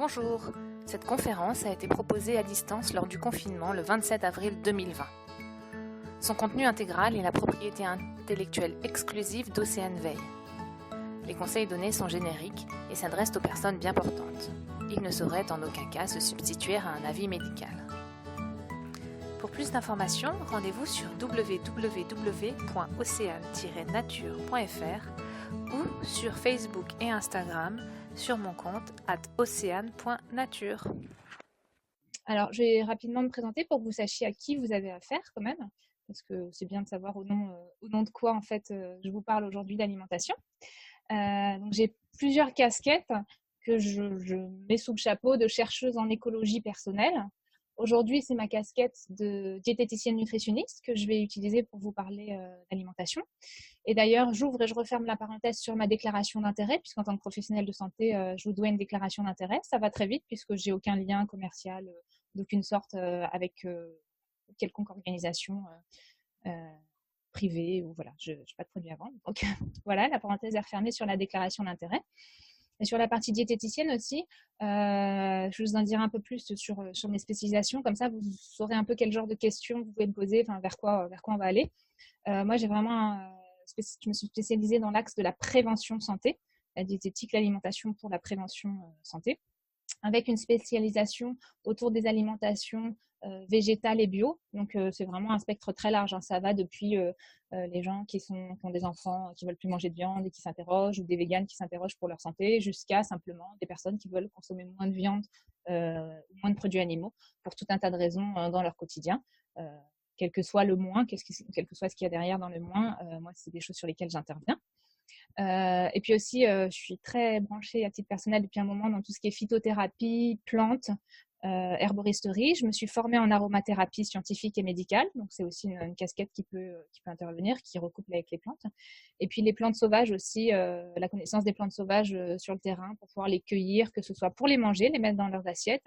Bonjour, cette conférence a été proposée à distance lors du confinement le 27 avril 2020. Son contenu intégral est la propriété intellectuelle exclusive d'Océane Veil. Les conseils donnés sont génériques et s'adressent aux personnes bien portantes. Ils ne sauraient en aucun cas se substituer à un avis médical. Pour plus d'informations, rendez-vous sur www.oceane-nature.fr ou sur Facebook et Instagram sur mon compte @oceane.nature. Alors, je vais rapidement me présenter pour que vous sachiez à qui vous avez affaire quand même, parce que c'est bien de savoir au nom de quoi en fait je vous parle aujourd'hui d'alimentation. Donc j'ai plusieurs casquettes que je mets sous le chapeau de chercheuse en écologie personnelle. Aujourd'hui, c'est ma casquette de diététicienne nutritionniste que je vais utiliser pour vous parler d'alimentation. Et d'ailleurs, j'ouvre et je referme la parenthèse sur ma déclaration d'intérêt, puisqu'en tant que professionnelle de santé, je vous dois une déclaration d'intérêt. Ça va très vite puisque j'ai aucun lien commercial d'aucune sorte avec quelconque organisation privée ou voilà, je n'ai pas de produit à vendre. Donc voilà, la parenthèse est refermée sur la déclaration d'intérêt. Et sur la partie diététicienne aussi, je vais vous en dire un peu plus sur mes spécialisations. Comme ça, vous saurez un peu quel genre de questions vous pouvez me poser, enfin, vers quoi on va aller. Moi, j'ai vraiment je me suis spécialisée dans l'axe de la prévention santé, la diététique, l'alimentation pour la prévention santé, avec une spécialisation autour des alimentations végétales et bio. Donc, c'est vraiment un spectre très large. Hein. Ça va depuis les gens qui ont des enfants qui veulent plus manger de viande et qui s'interrogent, ou des véganes qui s'interrogent pour leur santé, jusqu'à simplement des personnes qui veulent consommer moins de viande, moins de produits animaux, pour tout un tas de raisons dans leur quotidien. Quel que soit le moins, quel que soit ce qu'il y a derrière dans le moins, moi, c'est des choses sur lesquelles j'interviens. Et puis aussi, je suis très branchée à titre personnel depuis un moment dans tout ce qui est phytothérapie, plantes, herboristerie. Je me suis formée en aromathérapie scientifique et médicale, donc c'est aussi une casquette qui peut intervenir, qui recouple avec les plantes. Et puis les plantes sauvages aussi, la connaissance des plantes sauvages sur le terrain pour pouvoir les cueillir, que ce soit pour les manger, les mettre dans notre assiette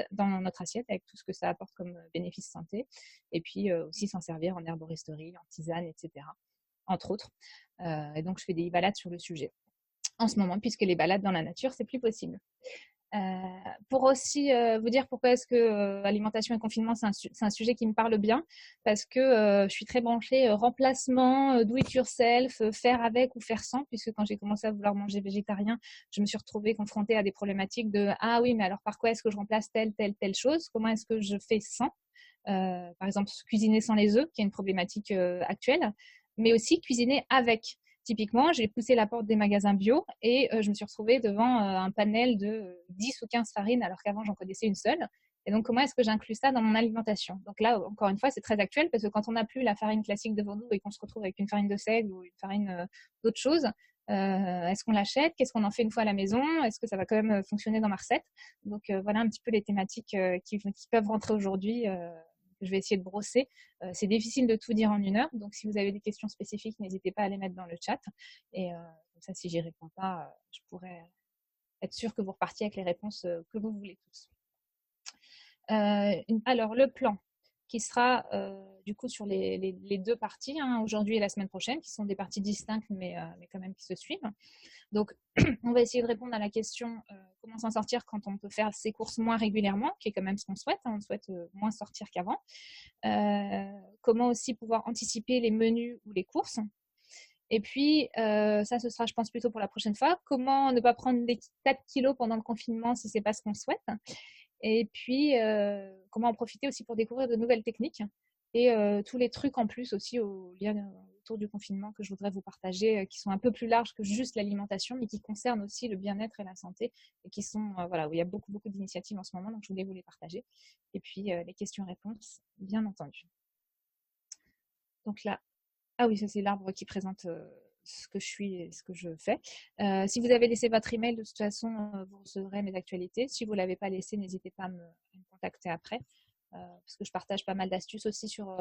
avec tout ce que ça apporte comme bénéfice santé, et puis aussi s'en servir en herboristerie, en tisane, etc. Entre autres. Et donc, je fais des balades sur le sujet en ce moment, puisque les balades dans la nature, c'est plus possible. Pour aussi vous dire pourquoi est-ce que alimentation et confinement, c'est un sujet qui me parle bien, parce que je suis très branchée remplacement, do it yourself, faire avec ou faire sans, puisque quand j'ai commencé à vouloir manger végétarien, je me suis retrouvée confrontée à des problématiques de « Ah oui, mais alors par quoi est-ce que je remplace telle chose? Comment est-ce que je fais sans ?» Par exemple, cuisiner sans les œufs, qui est une problématique actuelle, mais aussi cuisiner avec. Typiquement, j'ai poussé la porte des magasins bio et je me suis retrouvée devant un panel de 10 ou 15 farines alors qu'avant j'en connaissais une seule. Et donc, comment est-ce que j'inclus ça dans mon alimentation? Donc là, encore une fois, c'est très actuel parce que quand on n'a plus la farine classique devant nous et qu'on se retrouve avec une farine de seigle ou une farine d'autre chose, est-ce qu'on l'achète? Qu'est-ce qu'on en fait une fois à la maison? Est-ce que ça va quand même fonctionner dans ma recette? Donc voilà un petit peu les thématiques qui peuvent rentrer aujourd'hui. Je vais essayer de brosser. C'est difficile de tout dire en une heure, donc si vous avez des questions spécifiques, n'hésitez pas à les mettre dans le chat. Et comme ça, si j'y réponds pas, je pourrais être sûre que vous repartiez avec les réponses que vous voulez tous. Alors, le plan qui sera du coup sur les deux parties, hein, aujourd'hui et la semaine prochaine, qui sont des parties distinctes, mais quand même qui se suivent. Donc, on va essayer de répondre à la question comment s'en sortir quand on peut faire ses courses moins régulièrement, qui est quand même ce qu'on souhaite. Hein, on souhaite moins sortir qu'avant. Comment aussi pouvoir anticiper les menus ou les courses. Et puis, ça, ce sera, je pense, plutôt pour la prochaine fois. Comment ne pas prendre des 4 kilos pendant le confinement si ce n'est pas ce qu'on souhaite. Et puis, comment en profiter aussi pour découvrir de nouvelles techniques et tous les trucs en plus aussi autour du confinement que je voudrais vous partager, qui sont un peu plus larges que juste l'alimentation, mais qui concernent aussi le bien-être et la santé, et qui sont, voilà, où il y a beaucoup d'initiatives en ce moment, donc je voulais vous les partager. Et puis, les questions-réponses, bien entendu. Donc là, ah oui, ça c'est l'arbre qui présente ce que je suis et ce que je fais. Si vous avez laissé votre email, de toute façon, vous recevrez mes actualités. Si vous ne l'avez pas laissé, n'hésitez pas à me contacter après. Parce que je partage pas mal d'astuces aussi sur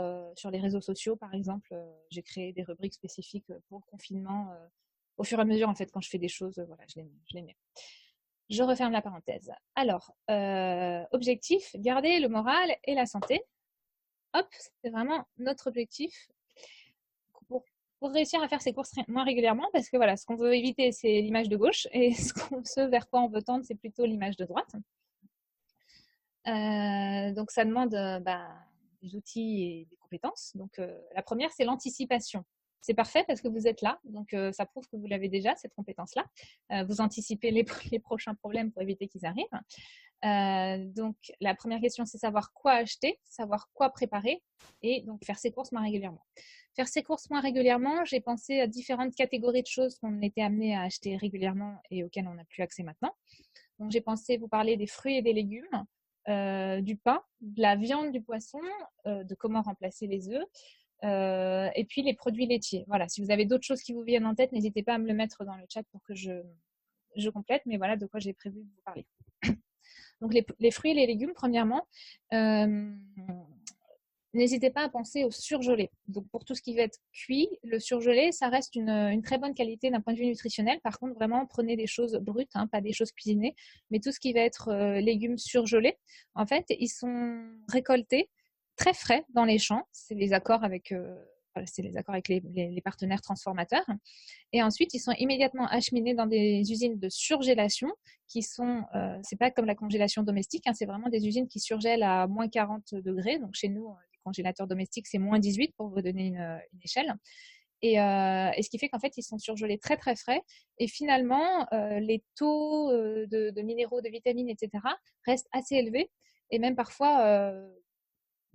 les réseaux sociaux, par exemple. J'ai créé des rubriques spécifiques pour le confinement. Au fur et à mesure, en fait, quand je fais des choses, voilà, je les mets. Je referme la parenthèse. Alors, objectif, garder le moral et la santé. Hop, c'est vraiment notre objectif pour réussir à faire ses courses moins régulièrement, parce que voilà, ce qu'on veut éviter, c'est l'image de gauche, et ce vers quoi on veut tendre, c'est plutôt l'image de droite. Donc, ça demande des outils et des compétences. Donc, la première, c'est l'anticipation. C'est parfait parce que vous êtes là, donc ça prouve que vous l'avez déjà, cette compétence-là. Vous anticipez les prochains problèmes pour éviter qu'ils arrivent. Donc, la première question, c'est savoir quoi acheter, savoir quoi préparer et donc faire ses courses moins régulièrement. Faire ses courses moins régulièrement, j'ai pensé à différentes catégories de choses qu'on était amené à acheter régulièrement et auxquelles on n'a plus accès maintenant. Donc, j'ai pensé vous parler des fruits et des légumes, du pain, de la viande, du poisson, de comment remplacer les œufs, et puis les produits laitiers. Voilà, si vous avez d'autres choses qui vous viennent en tête, n'hésitez pas à me le mettre dans le chat pour que je complète, mais voilà de quoi j'ai prévu de vous parler. Donc les fruits et les légumes, premièrement, n'hésitez pas à penser au surgelé. Donc pour tout ce qui va être cuit, le surgelé, ça reste une très bonne qualité d'un point de vue nutritionnel. Par contre, vraiment, prenez des choses brutes, hein, pas des choses cuisinées, mais tout ce qui va être légumes surgelés, en fait, ils sont récoltés très frais dans les champs. C'est les accords avec les partenaires transformateurs. Et ensuite, ils sont immédiatement acheminés dans des usines de surgélation qui sont, c'est pas comme la congélation domestique, hein, c'est vraiment des usines qui surgèlent à moins 40 degrés. Donc chez nous, les congélateurs domestiques, c'est moins 18 pour vous donner une échelle. Et ce qui fait qu'en fait, ils sont surgelés très très frais. Et finalement, les taux de minéraux, de vitamines, etc. restent assez élevés et même parfois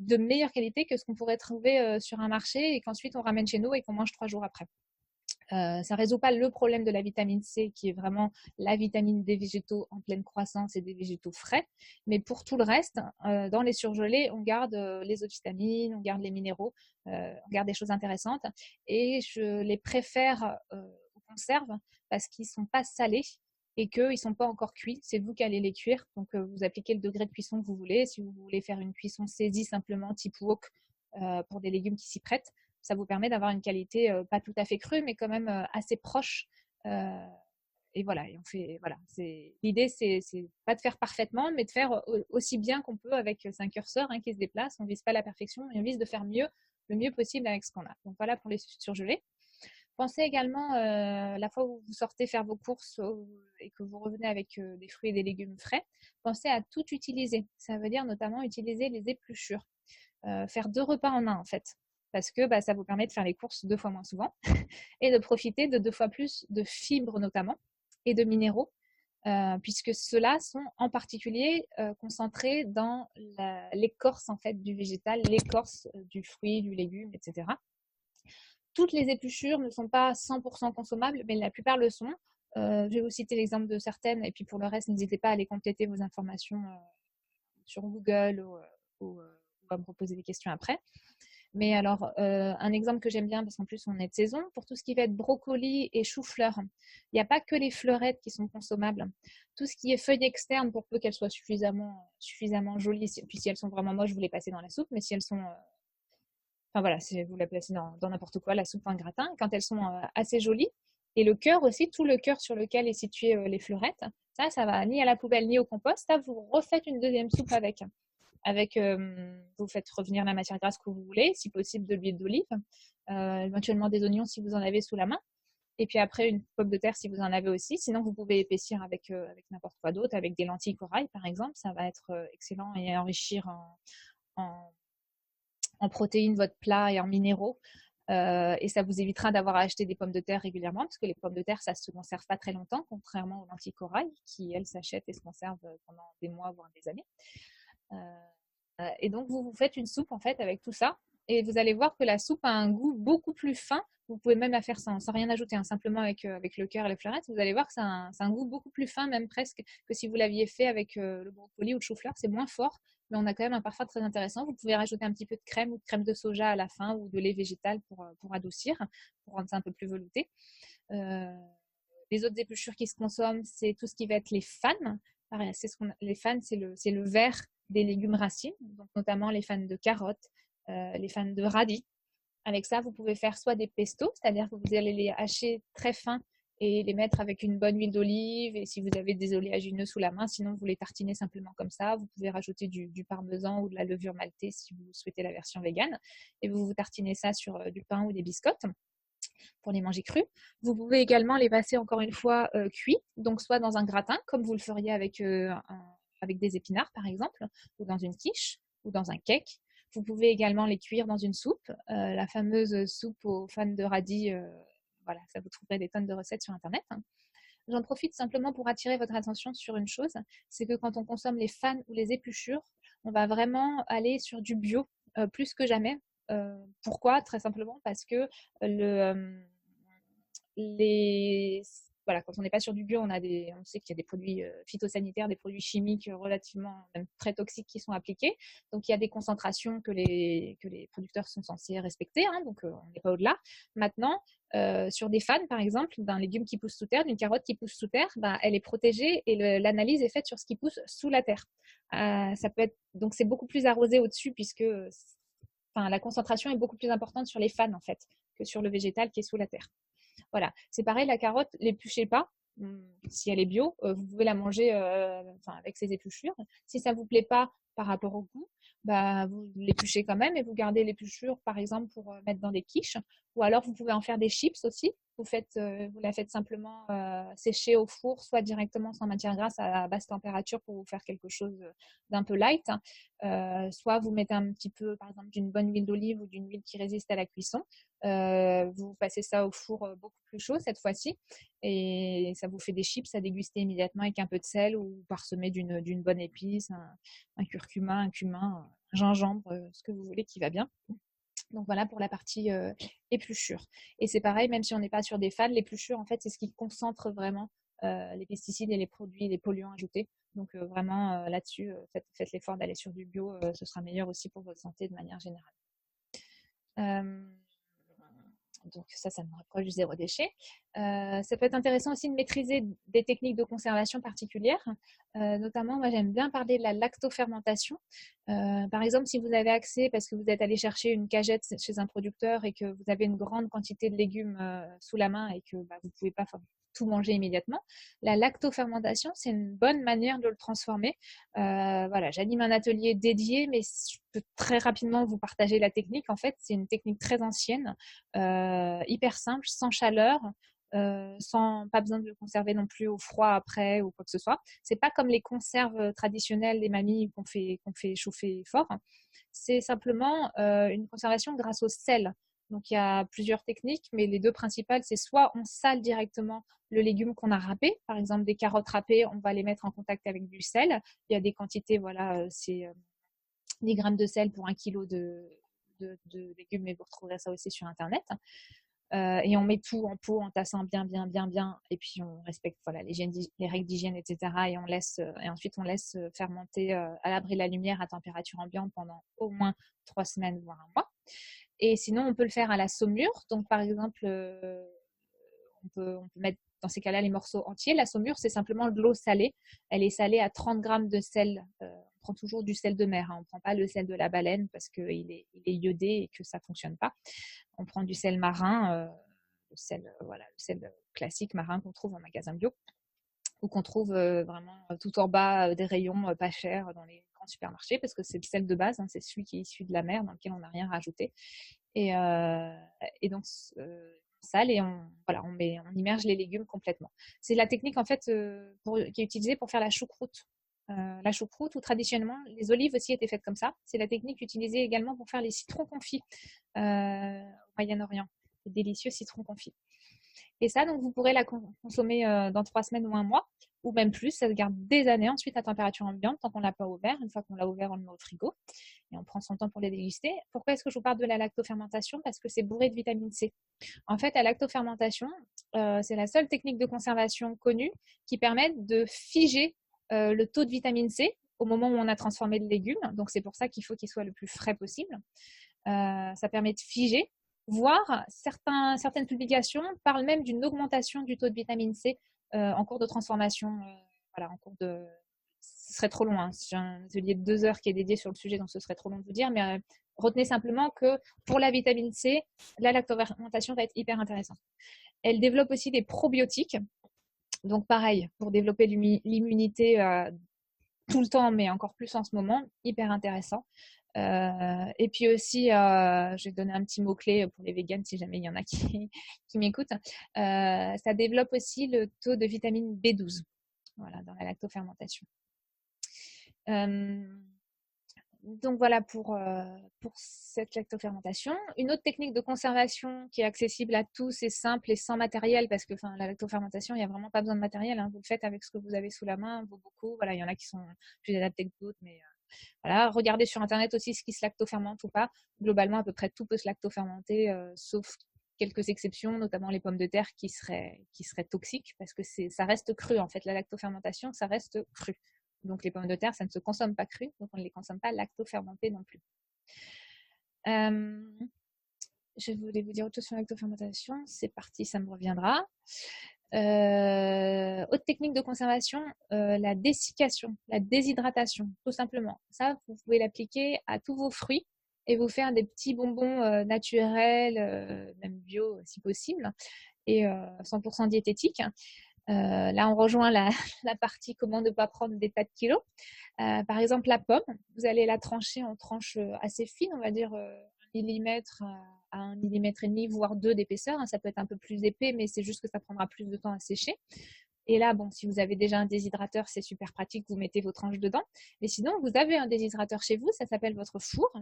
de meilleure qualité que ce qu'on pourrait trouver sur un marché et qu'ensuite on ramène chez nous et qu'on mange 3 jours après. Ça ne résout pas le problème de la vitamine C, qui est vraiment la vitamine des végétaux en pleine croissance et des végétaux frais. Mais pour tout le reste, dans les surgelés, on garde les autres vitamines, on garde les minéraux, on garde des choses intéressantes. Et je les préfère aux conserves parce qu'ils ne sont pas salés et qu'ils ne sont pas encore cuits. C'est vous qui allez les cuire. Donc, vous appliquez le degré de cuisson que vous voulez. Si vous voulez faire une cuisson saisie simplement, type wok, pour des légumes qui s'y prêtent, ça vous permet d'avoir une qualité pas tout à fait crue, mais quand même assez proche. Et voilà, et on fait, voilà, l'idée, c'est pas de faire parfaitement, mais de faire aussi bien qu'on peut avec un curseur hein, qui se déplace. On vise pas la perfection, mais on vise de faire mieux, le mieux possible avec ce qu'on a. Donc voilà pour les surgelés. Pensez également, la fois où vous sortez faire vos courses et que vous revenez avec des fruits et des légumes frais, pensez à tout utiliser. Ça veut dire notamment utiliser les épluchures. Faire 2 repas en un en fait. Parce que ça vous permet de faire les courses 2 fois moins souvent et de profiter de 2 fois plus de fibres notamment et de minéraux, puisque ceux-là sont en particulier concentrés dans l'écorce en fait du végétal, l'écorce du fruit, du légume, etc. Toutes les épluchures ne sont pas 100% consommables, mais la plupart le sont. Je vais vous citer l'exemple de certaines, et puis pour le reste, n'hésitez pas à aller compléter vos informations sur Google ou à me proposer des questions après. Mais alors, un exemple que j'aime bien, parce qu'en plus on est de saison, pour tout ce qui va être brocoli et chou-fleur, il n'y a pas que les fleurettes qui sont consommables. Tout ce qui est feuilles externes, pour peu qu'elles soient suffisamment jolies, puis si elles sont vraiment moches, vous les passez dans la soupe, mais si elles sont... Enfin voilà, si vous la placez dans n'importe quoi, la soupe ou un gratin, quand elles sont assez jolies. Et le cœur aussi, tout le cœur sur lequel est situé les fleurettes, ça va ni à la poubelle ni au compost. Ça, vous refaites une deuxième soupe avec. Vous faites revenir la matière grasse que vous voulez, si possible de l'huile d'olive, éventuellement des oignons si vous en avez sous la main, et puis après une pomme de terre si vous en avez aussi. Sinon, vous pouvez épaissir avec n'importe quoi d'autre, avec des lentilles corail par exemple. Ça va être excellent et enrichir en protéines votre plat et en minéraux. Et ça vous évitera d'avoir à acheter des pommes de terre régulièrement, parce que les pommes de terre, ça ne se conserve pas très longtemps, contrairement aux lentilles corail, qui, elles, s'achètent et se conservent pendant des mois, voire des années. Et donc, vous faites une soupe, en fait, avec tout ça. Et vous allez voir que la soupe a un goût beaucoup plus fin. Vous pouvez même la faire sans rien ajouter, hein, simplement avec le cœur et les fleurettes. Vous allez voir que c'est un goût beaucoup plus fin, même presque, que si vous l'aviez fait avec le brocoli ou le chou-fleur. C'est moins fort, mais on a quand même un parfum très intéressant. Vous pouvez rajouter un petit peu de crème ou de crème de soja à la fin ou de lait végétal pour adoucir, pour rendre ça un peu plus velouté. Les autres épluchures qui se consomment, c'est tout ce qui va être les fanes. Pareil, les fanes, c'est le vert des légumes racines, donc notamment les fanes de carottes, les fanes de radis. Avec ça, vous pouvez faire soit des pestos, c'est-à-dire que vous allez les hacher très fins et les mettre avec une bonne huile d'olive. Et si vous avez des oléagineux sous la main, sinon vous les tartinez simplement comme ça. Vous pouvez rajouter du parmesan ou de la levure maltée si vous souhaitez la version végane. Et vous tartinez ça sur du pain ou des biscottes pour les manger crus. Vous pouvez également les passer encore une fois cuits, donc soit dans un gratin, comme vous le feriez avec avec des épinards, par exemple, ou dans une quiche, ou dans un cake. Vous pouvez également les cuire dans une soupe, la fameuse soupe aux fans de radis. Voilà, ça vous trouverez des tonnes de recettes sur Internet. J'en profite simplement pour attirer votre attention sur une chose, c'est que quand on consomme les fans ou les épluchures, on va vraiment aller sur du bio plus que jamais. Pourquoi? Très simplement parce que les voilà, quand on n'est pas sur du bio, on sait qu'il y a des produits phytosanitaires, des produits chimiques relativement même très toxiques qui sont appliqués. Donc il y a des concentrations que les producteurs sont censés respecter, hein, donc on n'est pas au-delà. Maintenant, sur des fans, par exemple, d'un légume qui pousse sous terre, d'une carotte qui pousse sous terre, bah, elle est protégée et l'analyse est faite sur ce qui pousse sous la terre. Ça peut être, donc c'est beaucoup plus arrosé au-dessus puisque la concentration est beaucoup plus importante sur les fans en fait que sur le végétal qui est sous la terre. Voilà, c'est pareil, la carotte, l'épluchez pas. Si elle est bio, vous pouvez la manger avec ses épluchures. Si ça vous plaît pas par rapport au goût, bah, vous l'épluchez quand même et vous gardez l'épluchure, par exemple, pour mettre dans des quiches. Ou alors, vous pouvez en faire des chips aussi. Vous la faites simplement sécher au four, soit directement sans matière grasse à basse température pour vous faire quelque chose d'un peu light. Soit vous mettez un petit peu, par exemple, d'une bonne huile d'olive ou d'une huile qui résiste à la cuisson. Vous passez ça au four beaucoup plus chaud cette fois-ci et ça vous fait des chips à déguster immédiatement avec un peu de sel ou parsemé d'une bonne épice, un curcuma, un cumin, un gingembre, ce que vous voulez qui va bien. Donc voilà pour la partie épluchure. Et c'est pareil, même si on n'est pas sur des fans, l'épluchure, en fait, c'est ce qui concentre vraiment les pesticides et les produits, les polluants ajoutés. Donc vraiment là-dessus, faites l'effort d'aller sur du bio, ce sera meilleur aussi pour votre santé de manière générale. Donc ça me rapproche du zéro déchet. Ça peut être intéressant aussi de maîtriser des techniques de conservation particulières. Notamment, moi j'aime bien parler de la lactofermentation. Par exemple, si vous avez accès, parce que vous êtes allé chercher une cagette chez un producteur et que vous avez une grande quantité de légumes sous la main et que vous ne pouvez pas tout manger immédiatement, la lactofermentation, c'est une bonne manière de le transformer. Voilà, j'anime un atelier dédié, mais je peux très rapidement vous partager la technique. En fait, c'est une technique très ancienne, hyper simple, sans chaleur, sans pas besoin de le conserver non plus au froid après ou quoi que ce soit. C'est pas comme les conserves traditionnelles des mamies qu'on fait chauffer fort. C'est simplement une conservation grâce au sel. Donc il y a plusieurs techniques, mais les deux principales, c'est soit on sale directement le légume qu'on a râpé, par exemple des carottes râpées, on va les mettre en contact avec du sel. Il y a des quantités, voilà, c'est 10 grammes de sel pour 1 kilo de légumes, mais vous retrouverez ça aussi sur Internet. Et on met tout en pot en tassant bien, et puis on respecte voilà, les règles d'hygiène, etc. Et ensuite on laisse fermenter à l'abri de la lumière à température ambiante pendant au moins 3 semaines, voire un mois. Et sinon, on peut le faire à la saumure. Donc, par exemple, on peut mettre dans ces cas-là les morceaux entiers. La saumure, c'est simplement de l'eau salée. Elle est salée à 30 grammes de sel. On prend toujours du sel de mer. On ne prend pas le sel de la baleine parce qu'il est iodé et que ça ne fonctionne pas. On prend du sel marin, le sel classique marin qu'on trouve en magasin bio ou qu'on trouve vraiment tout en bas des rayons pas chers dans les grands supermarchés parce que c'est le sel de base, hein, c'est celui qui est issu de la mer dans lequel on n'a rien rajouté. Et donc, sale et on immerge les légumes complètement. C'est la technique en fait qui est utilisée pour faire la choucroute. La choucroute ou traditionnellement les olives aussi étaient faites comme ça. C'est la technique utilisée également pour faire les citrons confits au Moyen-Orient. Les délicieux citrons confits. Et ça, donc, vous pourrez la consommer dans 3 semaines ou un mois, ou même plus. Ça se garde des années ensuite à température ambiante tant qu'on ne l'a pas ouvert. Une fois qu'on l'a ouvert, on le met au frigo et on prend son temps pour les déguster. Pourquoi est-ce que je vous parle de la lactofermentation? Parce que c'est bourré de vitamine C. En fait, la lactofermentation, c'est la seule technique de conservation connue qui permet de figer le taux de vitamine C au moment où on a transformé le légume. Donc, c'est pour ça qu'il faut qu'il soit le plus frais possible. Ça permet de figer. Voire, certaines publications parlent même d'une augmentation du taux de vitamine C en cours de transformation. Ce serait trop long. Hein. J'ai un atelier de 2 heures qui est dédié sur le sujet, donc ce serait trop long de vous dire. Mais retenez simplement que pour la vitamine C, la lactofermentation va être hyper intéressante. Elle développe aussi des probiotiques. Donc pareil, pour développer l'immunité tout le temps, mais encore plus en ce moment, hyper intéressant. Et puis aussi, je vais donner un petit mot-clé pour les véganes si jamais il y en a qui m'écoutent. Ça développe aussi le taux de vitamine B12 voilà, dans la lactofermentation. Donc voilà pour cette lactofermentation. Une autre technique de conservation qui est accessible à tous et simple et sans matériel, parce que la lactofermentation, il n'y a vraiment pas besoin de matériel, hein. Vous le faites avec ce que vous avez sous la main, vaut beaucoup. Voilà, il y en a qui sont plus adaptés que d'autres, mais voilà. Regardez sur Internet aussi ce qui se lactofermente ou pas. Globalement, à peu près tout peut se lactofermenter, sauf quelques exceptions, notamment les pommes de terre qui seraient toxiques, parce que ça reste cru en fait. La lactofermentation, ça reste cru. Donc les pommes de terre, ça ne se consomme pas cru, donc on ne les consomme pas lactofermentées non plus. Je voulais vous dire autre chose sur la lactofermentation. C'est parti, ça me reviendra. Autre technique de conservation, la dessiccation, la déshydratation, tout simplement. Ça, vous pouvez l'appliquer à tous vos fruits et vous faire des petits bonbons naturels, même bio si possible, et 100% diététiques. Là, on rejoint la partie comment ne pas prendre des tas de kilos. Par exemple, la pomme, vous allez la trancher en tranches assez fines, on va dire 1 millimètre à 1 millimètre et demi, voire 2 d'épaisseur. Ça peut être un peu plus épais, mais c'est juste que ça prendra plus de temps à sécher. Et là, bon, si vous avez déjà un déshydrateur, c'est super pratique, vous mettez vos tranches dedans. Mais sinon, vous avez un déshydrateur chez vous, ça s'appelle votre four.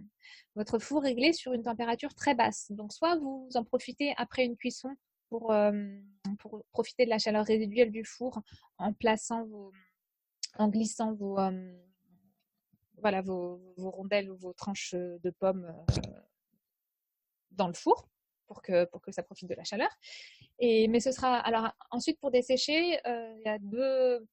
Votre four réglé sur une température très basse. Donc, soit vous en profitez après une cuisson pour profiter de la chaleur résiduelle du four en glissant vos rondelles ou vos tranches de pommes dans le four pour que ça profite de la chaleur. Mais ce sera alors ensuite pour dessécher, il y a deux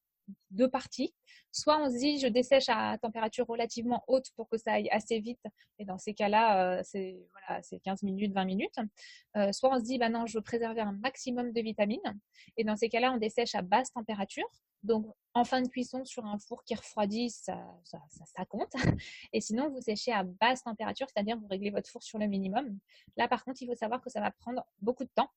parties. Soit on se dit je dessèche à température relativement haute pour que ça aille assez vite, et dans ces cas-là, c'est 15 minutes, 20 minutes. Soit on se dit bah non, je veux préserver un maximum de vitamines, et dans ces cas-là, on dessèche à basse température. Donc en fin de cuisson sur un four qui refroidit, ça compte. Et sinon, vous séchez à basse température, c'est-à-dire vous réglez votre four sur le minimum. Là, par contre, il faut savoir que ça va prendre beaucoup de temps.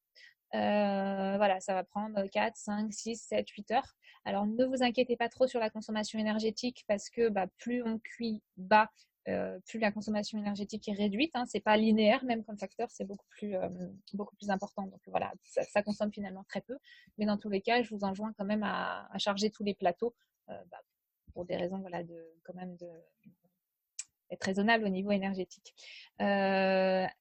Voilà, ça va prendre 4, 5, 6, 7, 8 heures. Alors, ne vous inquiétez pas trop sur la consommation énergétique parce que plus on cuit bas, plus la consommation énergétique est réduite. Hein. C'est pas linéaire, même comme facteur, c'est beaucoup plus important. Donc voilà, ça consomme finalement très peu. Mais dans tous les cas, je vous enjoins quand même à charger tous les plateaux pour des raisons quand même être raisonnable au niveau énergétique.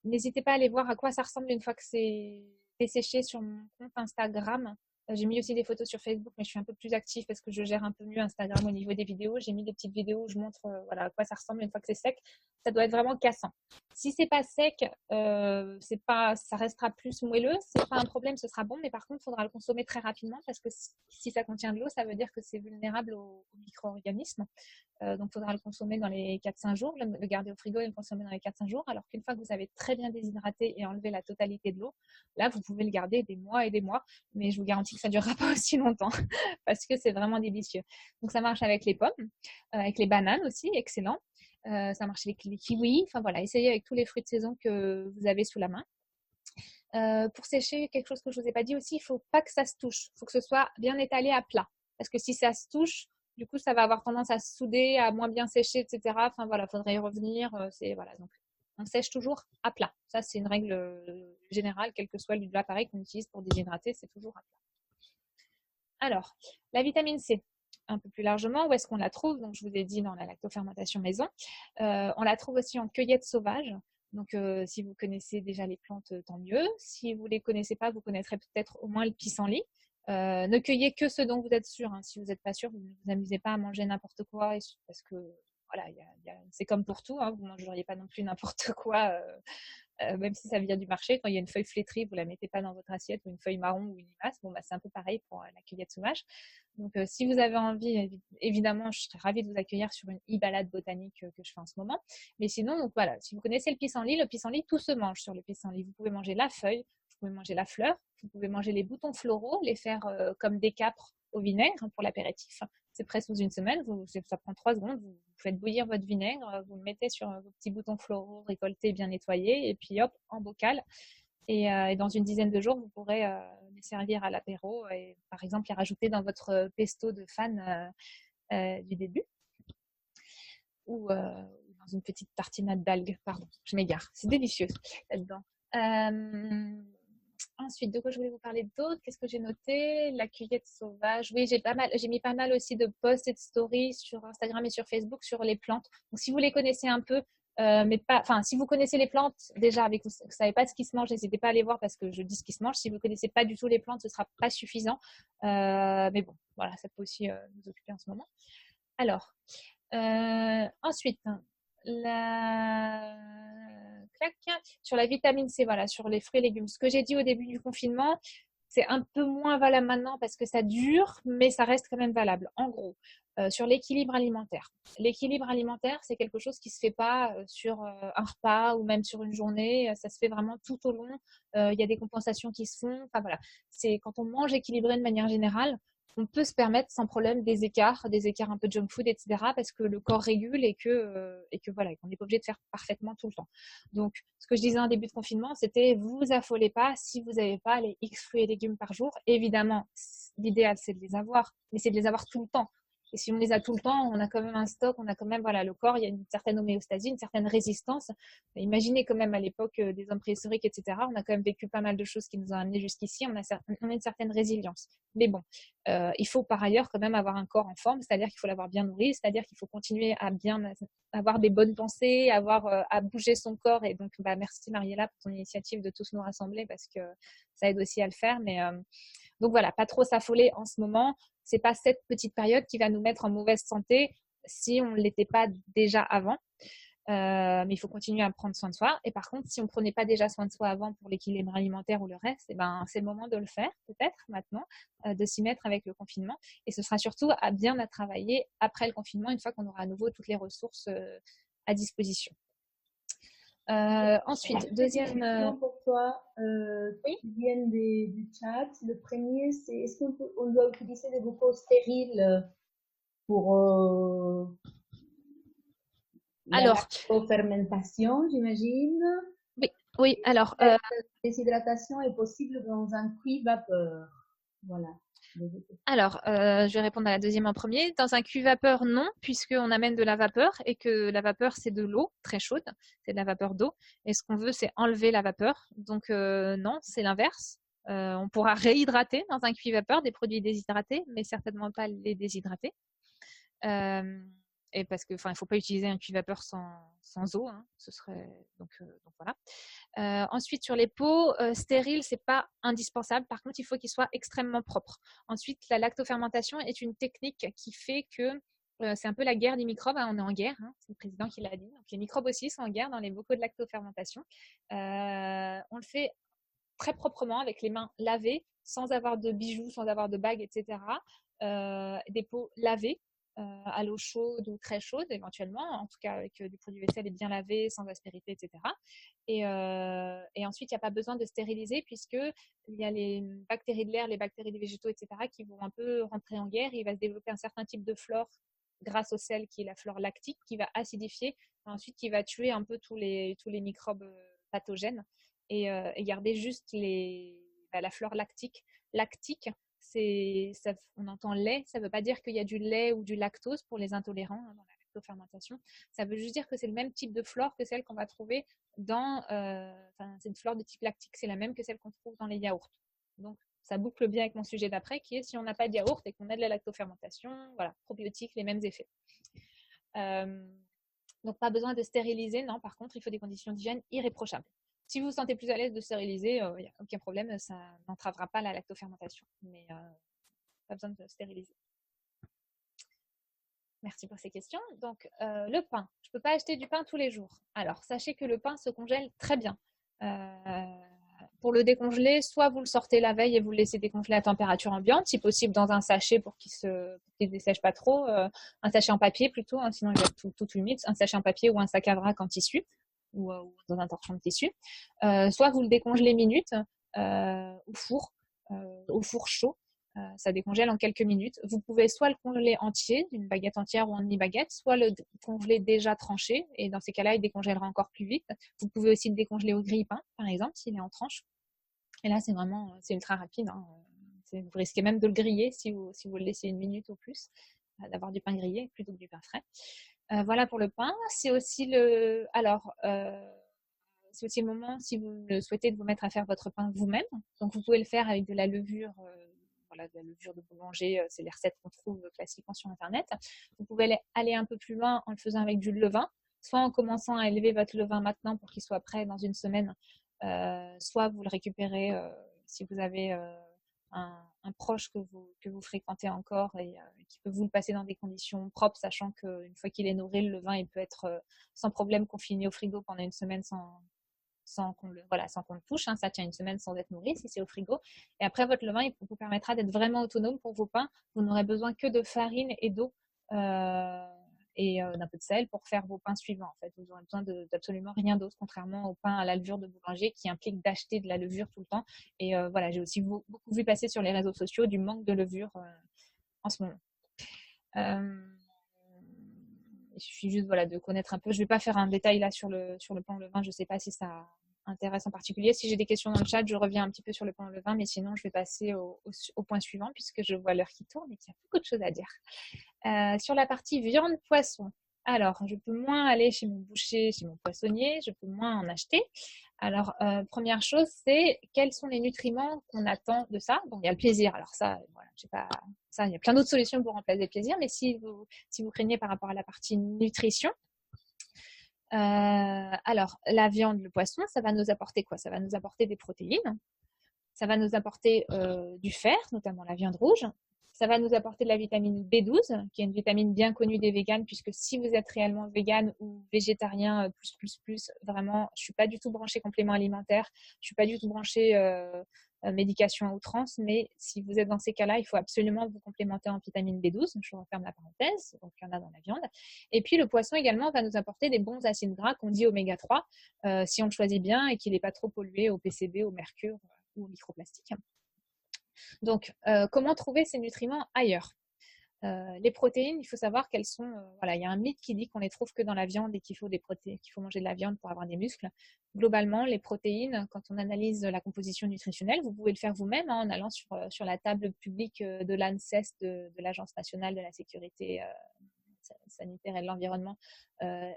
N'hésitez pas à aller voir à quoi ça ressemble une fois que c'est desséché sur mon compte Instagram. J'ai mis aussi des photos sur Facebook, mais je suis un peu plus active parce que je gère un peu mieux Instagram au niveau des vidéos. J'ai mis des petites vidéos où je montre à quoi ça ressemble une fois que c'est sec. Ça doit être vraiment cassant. Si c'est pas sec, ça restera plus moelleux. C'est pas un problème, ce sera bon, mais par contre, il faudra le consommer très rapidement parce que si ça contient de l'eau, ça veut dire que c'est vulnérable aux micro-organismes. Donc, il faudra le consommer dans les 4-5 jours, le garder au frigo et le consommer dans les 4-5 jours. Alors qu'une fois que vous avez très bien déshydraté et enlevé la totalité de l'eau, là, vous pouvez le garder des mois et des mois. Mais je vous garantis que ça ne durera pas aussi longtemps parce que c'est vraiment délicieux. Donc, ça marche avec les pommes, avec les bananes aussi, excellent. Ça marche avec les kiwis. Enfin voilà, essayez avec tous les fruits de saison que vous avez sous la main. Pour sécher, quelque chose que je ne vous ai pas dit aussi, il ne faut pas que ça se touche. Il faut que ce soit bien étalé à plat. Parce que si ça se touche, du coup, ça va avoir tendance à se souder, à moins bien sécher, etc. Enfin voilà, il faudrait y revenir. Voilà. Donc, on sèche toujours à plat. Ça, c'est une règle générale, quel que soit l'appareil qu'on utilise pour déshydrater, c'est toujours à plat. Alors, la vitamine C, un peu plus largement, où est-ce qu'on la trouve? Donc, je vous ai dit dans la lactofermentation maison. On la trouve aussi en cueillette sauvage. Donc, si vous connaissez déjà les plantes, tant mieux. Si vous ne les connaissez pas, vous connaîtrez peut-être au moins le pissenlit. Ne cueillez que ce dont vous êtes sûr. Hein. Si vous n'êtes pas sûr, vous ne vous amusez pas à manger n'importe quoi parce que voilà, c'est comme pour tout. Hein, vous ne mangeriez pas non plus n'importe quoi, même si ça vient du marché. Quand il y a une feuille flétrie, vous ne la mettez pas dans votre assiette, ou une feuille marron ou une limace. Bon, c'est un peu pareil pour la cueillette sauvage. Donc, si vous avez envie, évidemment, je serais ravie de vous accueillir sur une e-balade botanique que je fais en ce moment. Mais sinon, donc voilà, si vous connaissez le pissenlit, tout se mange sur le pissenlit. Vous pouvez manger la feuille, vous pouvez manger la fleur, vous pouvez manger les boutons floraux, les faire comme des capres au vinaigre pour l'apéritif. C'est prêt sous une semaine, ça prend 3 secondes, vous faites bouillir votre vinaigre, vous le mettez sur vos petits boutons floraux récoltés, bien nettoyés, et puis hop, en bocal. Et dans une dizaine de jours, vous pourrez les servir à l'apéro et par exemple les rajouter dans votre pesto de fan du début ou dans une petite tartinade d'algues. Pardon, je m'égare. C'est délicieux là-dedans. Ensuite, de quoi je voulais vous parler d'autre? Qu'est-ce que j'ai noté? La cueillette sauvage. Oui, j'ai mis pas mal aussi de posts et de stories sur Instagram et sur Facebook sur les plantes. Donc, si vous les connaissez un peu, mais pas, enfin, si vous connaissez les plantes déjà, avec vous savez pas ce qui se mange, n'hésitez pas à aller voir parce que je dis ce qui se mange. Si vous connaissez pas du tout les plantes, ce sera pas suffisant. Mais bon, voilà, ça peut aussi nous occuper en ce moment. Alors, ensuite, la... Clac. Sur la vitamine C, voilà, sur les fruits et légumes. Ce que j'ai dit au début du confinement, c'est un peu moins valable maintenant parce que ça dure, mais ça reste quand même valable. En gros, sur l'équilibre alimentaire. L'équilibre alimentaire, c'est quelque chose qui se fait pas sur un repas ou même sur une journée. Ça se fait vraiment tout au long. Il y a des compensations qui se font. Enfin voilà, c'est quand on mange équilibré de manière générale, on peut se permettre sans problème des écarts un peu de junk food, etc. parce que le corps régule et que voilà, qu'on n'est pas obligé de faire parfaitement tout le temps. Donc, ce que je disais en début de confinement, c'était vous affolez pas si vous n'avez pas les X fruits et légumes par jour. Évidemment, l'idéal, c'est de les avoir, mais c'est de les avoir tout le temps. Et si on les a tout le temps, on a quand même un stock, on a quand même, voilà, le corps, il y a une certaine homéostasie, une certaine résistance. Imaginez quand même à l'époque des hommes préhistoriques, etc., on a quand même vécu pas mal de choses qui nous ont amenés jusqu'ici, on a une certaine résilience. Mais bon, il faut par ailleurs quand même avoir un corps en forme, c'est-à-dire qu'il faut l'avoir bien nourri, c'est-à-dire qu'il faut continuer à bien avoir des bonnes pensées, à bouger son corps. Et donc, merci Mariella pour ton initiative de tous nous rassembler parce que ça aide aussi à le faire. Mais donc voilà, pas trop s'affoler en ce moment. C'est pas cette petite période qui va nous mettre en mauvaise santé si on ne l'était pas déjà avant. Mais il faut continuer à prendre soin de soi. Et par contre, si on ne prenait pas déjà soin de soi avant pour l'équilibre alimentaire ou le reste, c'est le moment de le faire, peut-être maintenant, de s'y mettre avec le confinement. Et ce sera surtout à travailler après le confinement, une fois qu'on aura à nouveau toutes les ressources à disposition. Ensuite, deuxième. Pour toi, Oui. qui viennent du chat. Le premier, c'est est-ce qu'on doit utiliser des bocaux stériles pour la fermentation, j'imagine? Oui, alors. La déshydratation est possible dans un cuit-vapeur. Voilà. Alors, je vais répondre à la deuxième en premier. Dans un cuit-vapeur, non, puisqu'on amène de la vapeur et que la vapeur, c'est de l'eau très chaude, c'est de la vapeur d'eau. Et ce qu'on veut, c'est enlever la vapeur. Donc, non, c'est l'inverse. On pourra réhydrater dans un cuit-vapeur des produits déshydratés, mais certainement pas les déshydrater. Et parce que, il faut pas utiliser un cuit-vapeur sans eau, hein. Ce serait donc voilà. Ensuite, sur les pots stériles, c'est pas indispensable. Par contre, il faut qu'ils soient extrêmement propres. Ensuite, la lactofermentation est une technique qui fait que c'est un peu la guerre des microbes. Hein, on est en guerre, hein, c'est le président qui l'a dit. Donc, les microbes aussi sont en guerre dans les bocaux de lactofermentation. On le fait très proprement avec les mains lavées, sans avoir de bijoux, sans avoir de bagues, etc. Des pots lavés. À l'eau chaude ou très chaude éventuellement, en tout cas avec du produit vaisselle et bien lavé, sans aspérité, etc. Et ensuite, il n'y a pas besoin de stériliser puisqu'il y a les bactéries de l'air, les bactéries des végétaux, etc. qui vont un peu rentrer en guerre. Il va se développer un certain type de flore grâce au sel qui est la flore lactique qui va acidifier, ensuite qui va tuer un peu tous les microbes pathogènes et garder juste la flore lactique. Lactique, on entend lait, ça ne veut pas dire qu'il y a du lait ou du lactose pour les intolérants dans la lactofermentation. Ça veut juste dire que c'est le même type de flore que celle qu'on va trouver c'est une flore de type lactique, c'est la même que celle qu'on trouve dans les yaourts. Donc, ça boucle bien avec mon sujet d'après, qui est si on n'a pas de yaourt et qu'on a de la lactofermentation, voilà, probiotiques, les mêmes effets. Donc, pas besoin de stériliser, non. Par contre, il faut des conditions d'hygiène irréprochables. Si vous vous sentez plus à l'aise de stériliser, il n'y a aucun problème, ça n'entravera pas la lactofermentation. Mais pas besoin de stériliser. Merci pour ces questions. Donc, le pain. Je ne peux pas acheter du pain tous les jours. Alors, sachez que le pain se congèle très bien. Pour le décongeler, soit vous le sortez la veille et vous le laissez décongeler à température ambiante, si possible dans un sachet pour qu'il ne dessèche pas trop. Un sachet en papier plutôt, hein, sinon il va être tout humide. Un sachet en papier ou un sac à vrac en tissu ou dans un torchon de tissu. Soit vous le décongelez minutes au four chaud. Ça décongèle en quelques minutes. Vous pouvez soit le congeler entier, d'une baguette entière ou en demi-baguette, soit le congeler déjà tranché, et dans ces cas-là, il décongèlera encore plus vite. Vous pouvez aussi le décongeler au grille-pain, par exemple, s'il est en tranche. Et là, c'est ultra rapide. Hein. Vous risquez même de le griller si vous le laissez une minute ou plus, d'avoir du pain grillé plutôt que du pain frais. Voilà pour le pain. C'est aussi c'est aussi le moment, si vous le souhaitez, de vous mettre à faire votre pain vous-même. Donc, vous pouvez le faire avec de la levure, voilà, de la levure de boulanger. C'est les recettes qu'on trouve classiquement sur Internet. Vous pouvez aller un peu plus loin en le faisant avec du levain, soit en commençant à élever votre levain maintenant pour qu'il soit prêt dans une semaine, soit vous le récupérez si vous avez un proche que vous fréquentez encore et qui peut vous le passer dans des conditions propres, sachant qu'une fois qu'il est nourri, le levain il peut être sans problème confiné au frigo pendant une semaine sans qu'on le touche. Hein. Ça tient une semaine sans être nourri si c'est au frigo. Et après, votre levain il vous permettra d'être vraiment autonome pour vos pains. Vous n'aurez besoin que de farine et d'eau. Et d'un peu de sel pour faire vos pains suivants. En fait, vous n'aurez besoin d'absolument rien d'autre, contrairement au pain à la levure de boulanger qui implique d'acheter de la levure tout le temps. Et voilà, j'ai aussi beaucoup vu passer sur les réseaux sociaux du manque de levure en ce moment. Il suffit juste de connaître un peu. Je ne vais pas faire un détail là sur le pain au levain. Je ne sais pas si ça intéresse en particulier. Si j'ai des questions dans le chat, je reviens un petit peu sur le pain au levain, mais sinon, je vais passer au point suivant puisque je vois l'heure qui tourne et qu'il y a beaucoup de choses à dire. Sur la partie viande poisson, alors je peux moins aller chez mon boucher, chez mon poissonnier, je peux moins en acheter. Alors première chose, c'est quels sont les nutriments qu'on attend de ça. Bon, il y a le plaisir. Alors ça, voilà, j'ai pas ça, il y a plein d'autres solutions pour remplacer le plaisir, mais si vous craignez par rapport à la partie nutrition, alors la viande, le poisson, ça va nous apporter quoi? Ça va nous apporter des protéines, ça va nous apporter du fer, notamment la viande rouge. Ça va nous apporter de la vitamine B12, qui est une vitamine bien connue des véganes, puisque si vous êtes réellement végane ou végétarien vraiment, je suis pas du tout branchée complément alimentaire, je suis pas du tout branchée médication à outrance, mais si vous êtes dans ces cas-là, il faut absolument vous complémenter en vitamine B12. Je referme la parenthèse, donc il y en a dans la viande. Et puis le poisson également va nous apporter des bons acides gras qu'on dit oméga 3, si on le choisit bien et qu'il n'est pas trop pollué au PCB, au mercure ou au microplastique. Donc, comment trouver ces nutriments ailleurs? Les protéines, il faut savoir qu'elles sont, il y a un mythe qui dit qu'on les trouve que dans la viande et qu'il faut manger de la viande pour avoir des muscles. Globalement, les protéines, quand on analyse la composition nutritionnelle, vous pouvez le faire vous-même en allant sur la table publique de l'ANSES, de l'Agence nationale de la sécurité sanitaire et de l'environnement.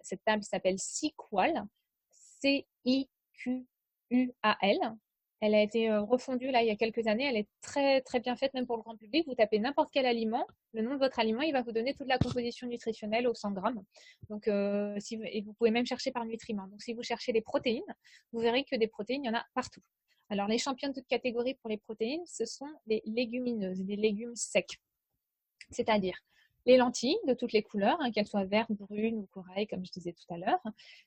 Cette table s'appelle CIQUAL, CIQUAL. Elle a été refondue là il y a quelques années. Elle est très très bien faite même pour le grand public. Vous tapez n'importe quel aliment, le nom de votre aliment, il va vous donner toute la composition nutritionnelle au 100 grammes. Donc, et vous pouvez même chercher par nutriments. Donc, si vous cherchez les protéines, vous verrez que des protéines, il y en a partout. Alors, les champions de toute catégorie pour les protéines, ce sont les légumineuses, des légumes secs. C'est-à-dire les lentilles de toutes les couleurs, qu'elles soient vertes, brunes ou corail, comme je disais tout à l'heure,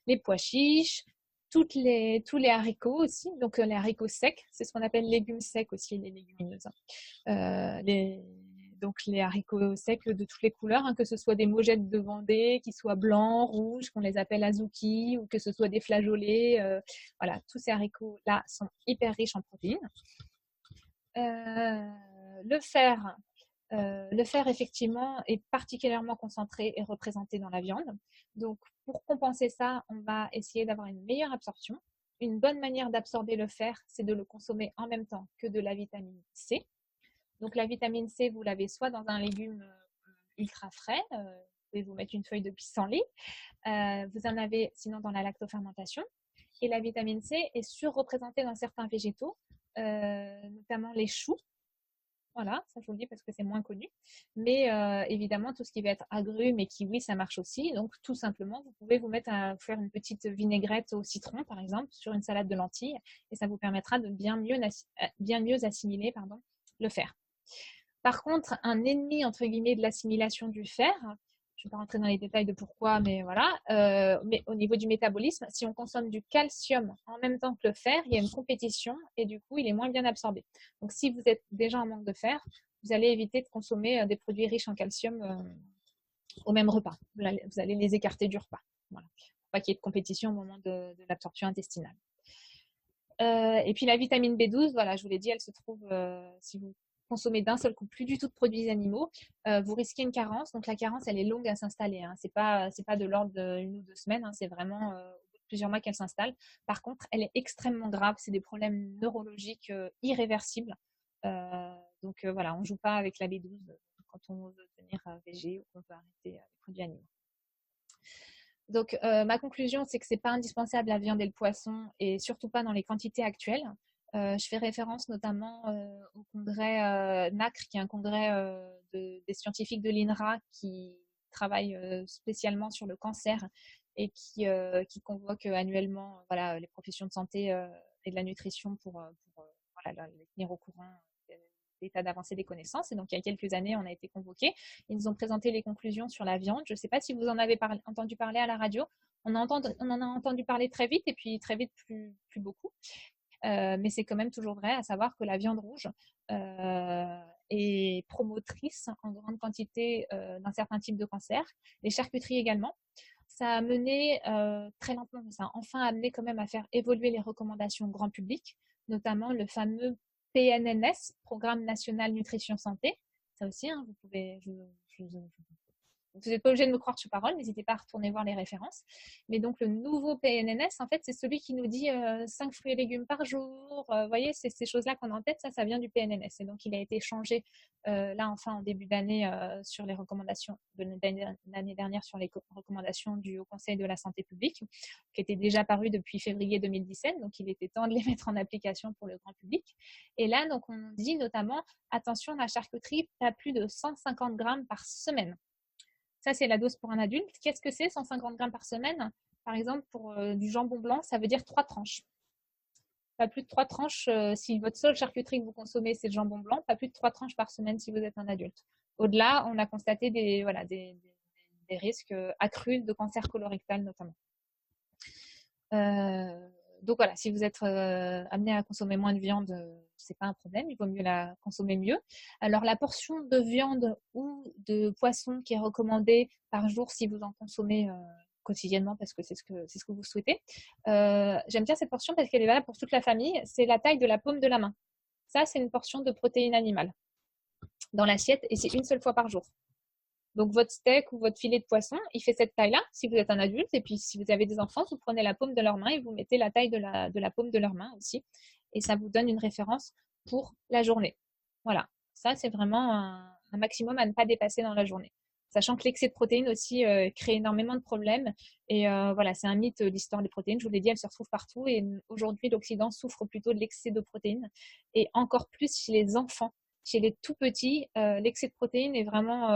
les pois chiches, tous les haricots aussi, donc les haricots secs, c'est ce qu'on appelle légumes secs aussi, les légumineuses. Donc les haricots secs de toutes les couleurs, que ce soit des mogettes de Vendée, qui soient blancs, rouges, qu'on les appelle azuki, ou que ce soit des flageolets. Voilà, tous ces haricots-là sont hyper riches en protéines. Le fer, effectivement, est particulièrement concentré et représenté dans la viande. Donc, pour compenser ça, on va essayer d'avoir une meilleure absorption. Une bonne manière d'absorber le fer, c'est de le consommer en même temps que de la vitamine C. Donc, la vitamine C, vous l'avez soit dans un légume ultra frais, vous pouvez vous mettre une feuille de pissenlit. Vous en avez sinon dans la lactofermentation. Et la vitamine C est surreprésentée dans certains végétaux, notamment les choux. Voilà, ça je vous le dis parce que c'est moins connu. Mais évidemment, tout ce qui va être agrumes et kiwi, ça marche aussi. Donc, tout simplement, vous pouvez vous mettre à faire une petite vinaigrette au citron, par exemple, sur une salade de lentilles. Et ça vous permettra de bien mieux assimiler le fer. Par contre, un ennemi, entre guillemets, de l'assimilation du fer, je ne vais pas rentrer dans les détails de pourquoi, mais voilà. Mais au niveau du métabolisme, si on consomme du calcium en même temps que le fer, il y a une compétition et du coup, il est moins bien absorbé. Donc, si vous êtes déjà en manque de fer, vous allez éviter de consommer des produits riches en calcium au même repas. Vous allez les écarter du repas. Voilà. Pour pas qu'il y ait de compétition au moment de l'absorption intestinale. Et puis, la vitamine B12, voilà, je vous l'ai dit, elle se trouve, si vous consommer d'un seul coup plus du tout de produits animaux, vous risquez une carence. Donc la carence, elle est longue à s'installer. C'est pas de l'ordre d'une ou 2 semaines. C'est vraiment plusieurs mois qu'elle s'installe. Par contre, elle est extrêmement grave. C'est des problèmes neurologiques irréversibles. Donc voilà, on joue pas avec la B12 quand on veut devenir végé ou qu'on veut arrêter les produits animaux. Donc, ma conclusion, c'est que c'est pas indispensable la viande et le poisson, et surtout pas dans les quantités actuelles. Je fais référence notamment au congrès NACRE, qui est un congrès des scientifiques de l'INRA qui travaillent spécialement sur le cancer et qui convoque annuellement voilà, les professions de santé et de la nutrition pour voilà, les tenir au courant de l'état d'avancée des connaissances. Et donc, il y a quelques années, on a été convoqués. Ils nous ont présenté les conclusions sur la viande. Je ne sais pas si vous en avez entendu parler à la radio. On en a entendu parler très vite et puis très vite plus beaucoup. Mais c'est quand même toujours vrai, à savoir que la viande rouge est promotrice en grande quantité d'un certain type de cancer, les charcuteries également. Ça a mené très lentement, mais ça a enfin amené quand même à faire évoluer les recommandations grand public, notamment le fameux PNNS, Programme National Nutrition Santé. Ça aussi, hein, vous pouvez, vous n'êtes pas obligé de me croire sur parole, n'hésitez pas à retourner voir les références. Mais donc, le nouveau PNNS, en fait, c'est celui qui nous dit 5 fruits et légumes par jour. Vous voyez, c'est ces choses-là qu'on a en tête, ça vient du PNNS. Et donc, il a été changé là, enfin, en début d'année, sur les recommandations de l'année dernière, sur les recommandations du Haut Conseil de la Santé publique, qui étaient déjà parues depuis février 2017. Donc, il était temps de les mettre en application pour le grand public. Et là, donc, on dit notamment, attention, la charcuterie, pas plus de 150 grammes par semaine. Ça, c'est la dose pour un adulte. Qu'est-ce que c'est 150 grammes par semaine? Par exemple, pour du jambon blanc, ça veut dire 3 tranches. Pas plus de 3 tranches si votre seule charcuterie que vous consommez, c'est le jambon blanc. Pas plus de 3 tranches par semaine si vous êtes un adulte. Au-delà, on a constaté des risques accrus de cancer colorectal notamment. Donc voilà, si vous êtes amené à consommer moins de viande, c'est pas un problème, il vaut mieux la consommer mieux. Alors la portion de viande ou de poisson qui est recommandée par jour si vous en consommez quotidiennement parce que c'est ce que vous souhaitez. J'aime bien cette portion parce qu'elle est valable pour toute la famille. C'est la taille de la paume de la main. Ça, c'est une portion de protéines animales dans l'assiette et c'est une seule fois par jour. Donc, votre steak ou votre filet de poisson, il fait cette taille-là si vous êtes un adulte. Et puis, si vous avez des enfants, vous prenez la paume de leur main et vous mettez la taille de la paume de leur main aussi. Et ça vous donne une référence pour la journée. Voilà. Ça, c'est vraiment un maximum à ne pas dépasser dans la journée. Sachant que l'excès de protéines aussi crée énormément de problèmes. Et voilà, c'est un mythe, l'histoire des protéines. Je vous l'ai dit, elles se retrouvent partout. Et aujourd'hui, l'Occident souffre plutôt de l'excès de protéines. Et encore plus chez les enfants. Chez les tout petits, l'excès de protéines est vraiment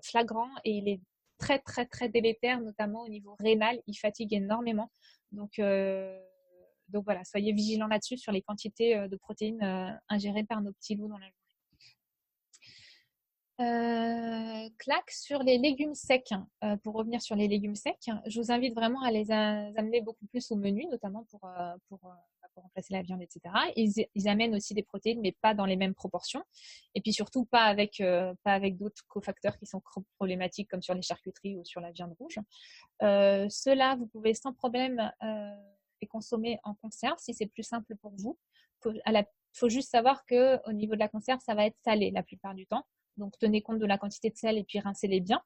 flagrant et il est très, très, très délétère, notamment au niveau rénal. Il fatigue énormément. Donc voilà, soyez vigilants là-dessus sur les quantités de protéines ingérées par nos petits loups dans la journée. Claque sur les légumes secs. Pour revenir sur les légumes secs, je vous invite vraiment à les amener beaucoup plus au menu, notamment pour remplacer la viande, etc. Ils amènent aussi des protéines, mais pas dans les mêmes proportions. Et puis surtout, pas avec d'autres cofacteurs qui sont problématiques, comme sur les charcuteries ou sur la viande rouge. Ceux-là, vous pouvez sans problème les consommer en conserve, si c'est plus simple pour vous. Faut juste savoir qu'au niveau de la conserve, ça va être salé la plupart du temps. Donc, tenez compte de la quantité de sel et puis rincez-les bien.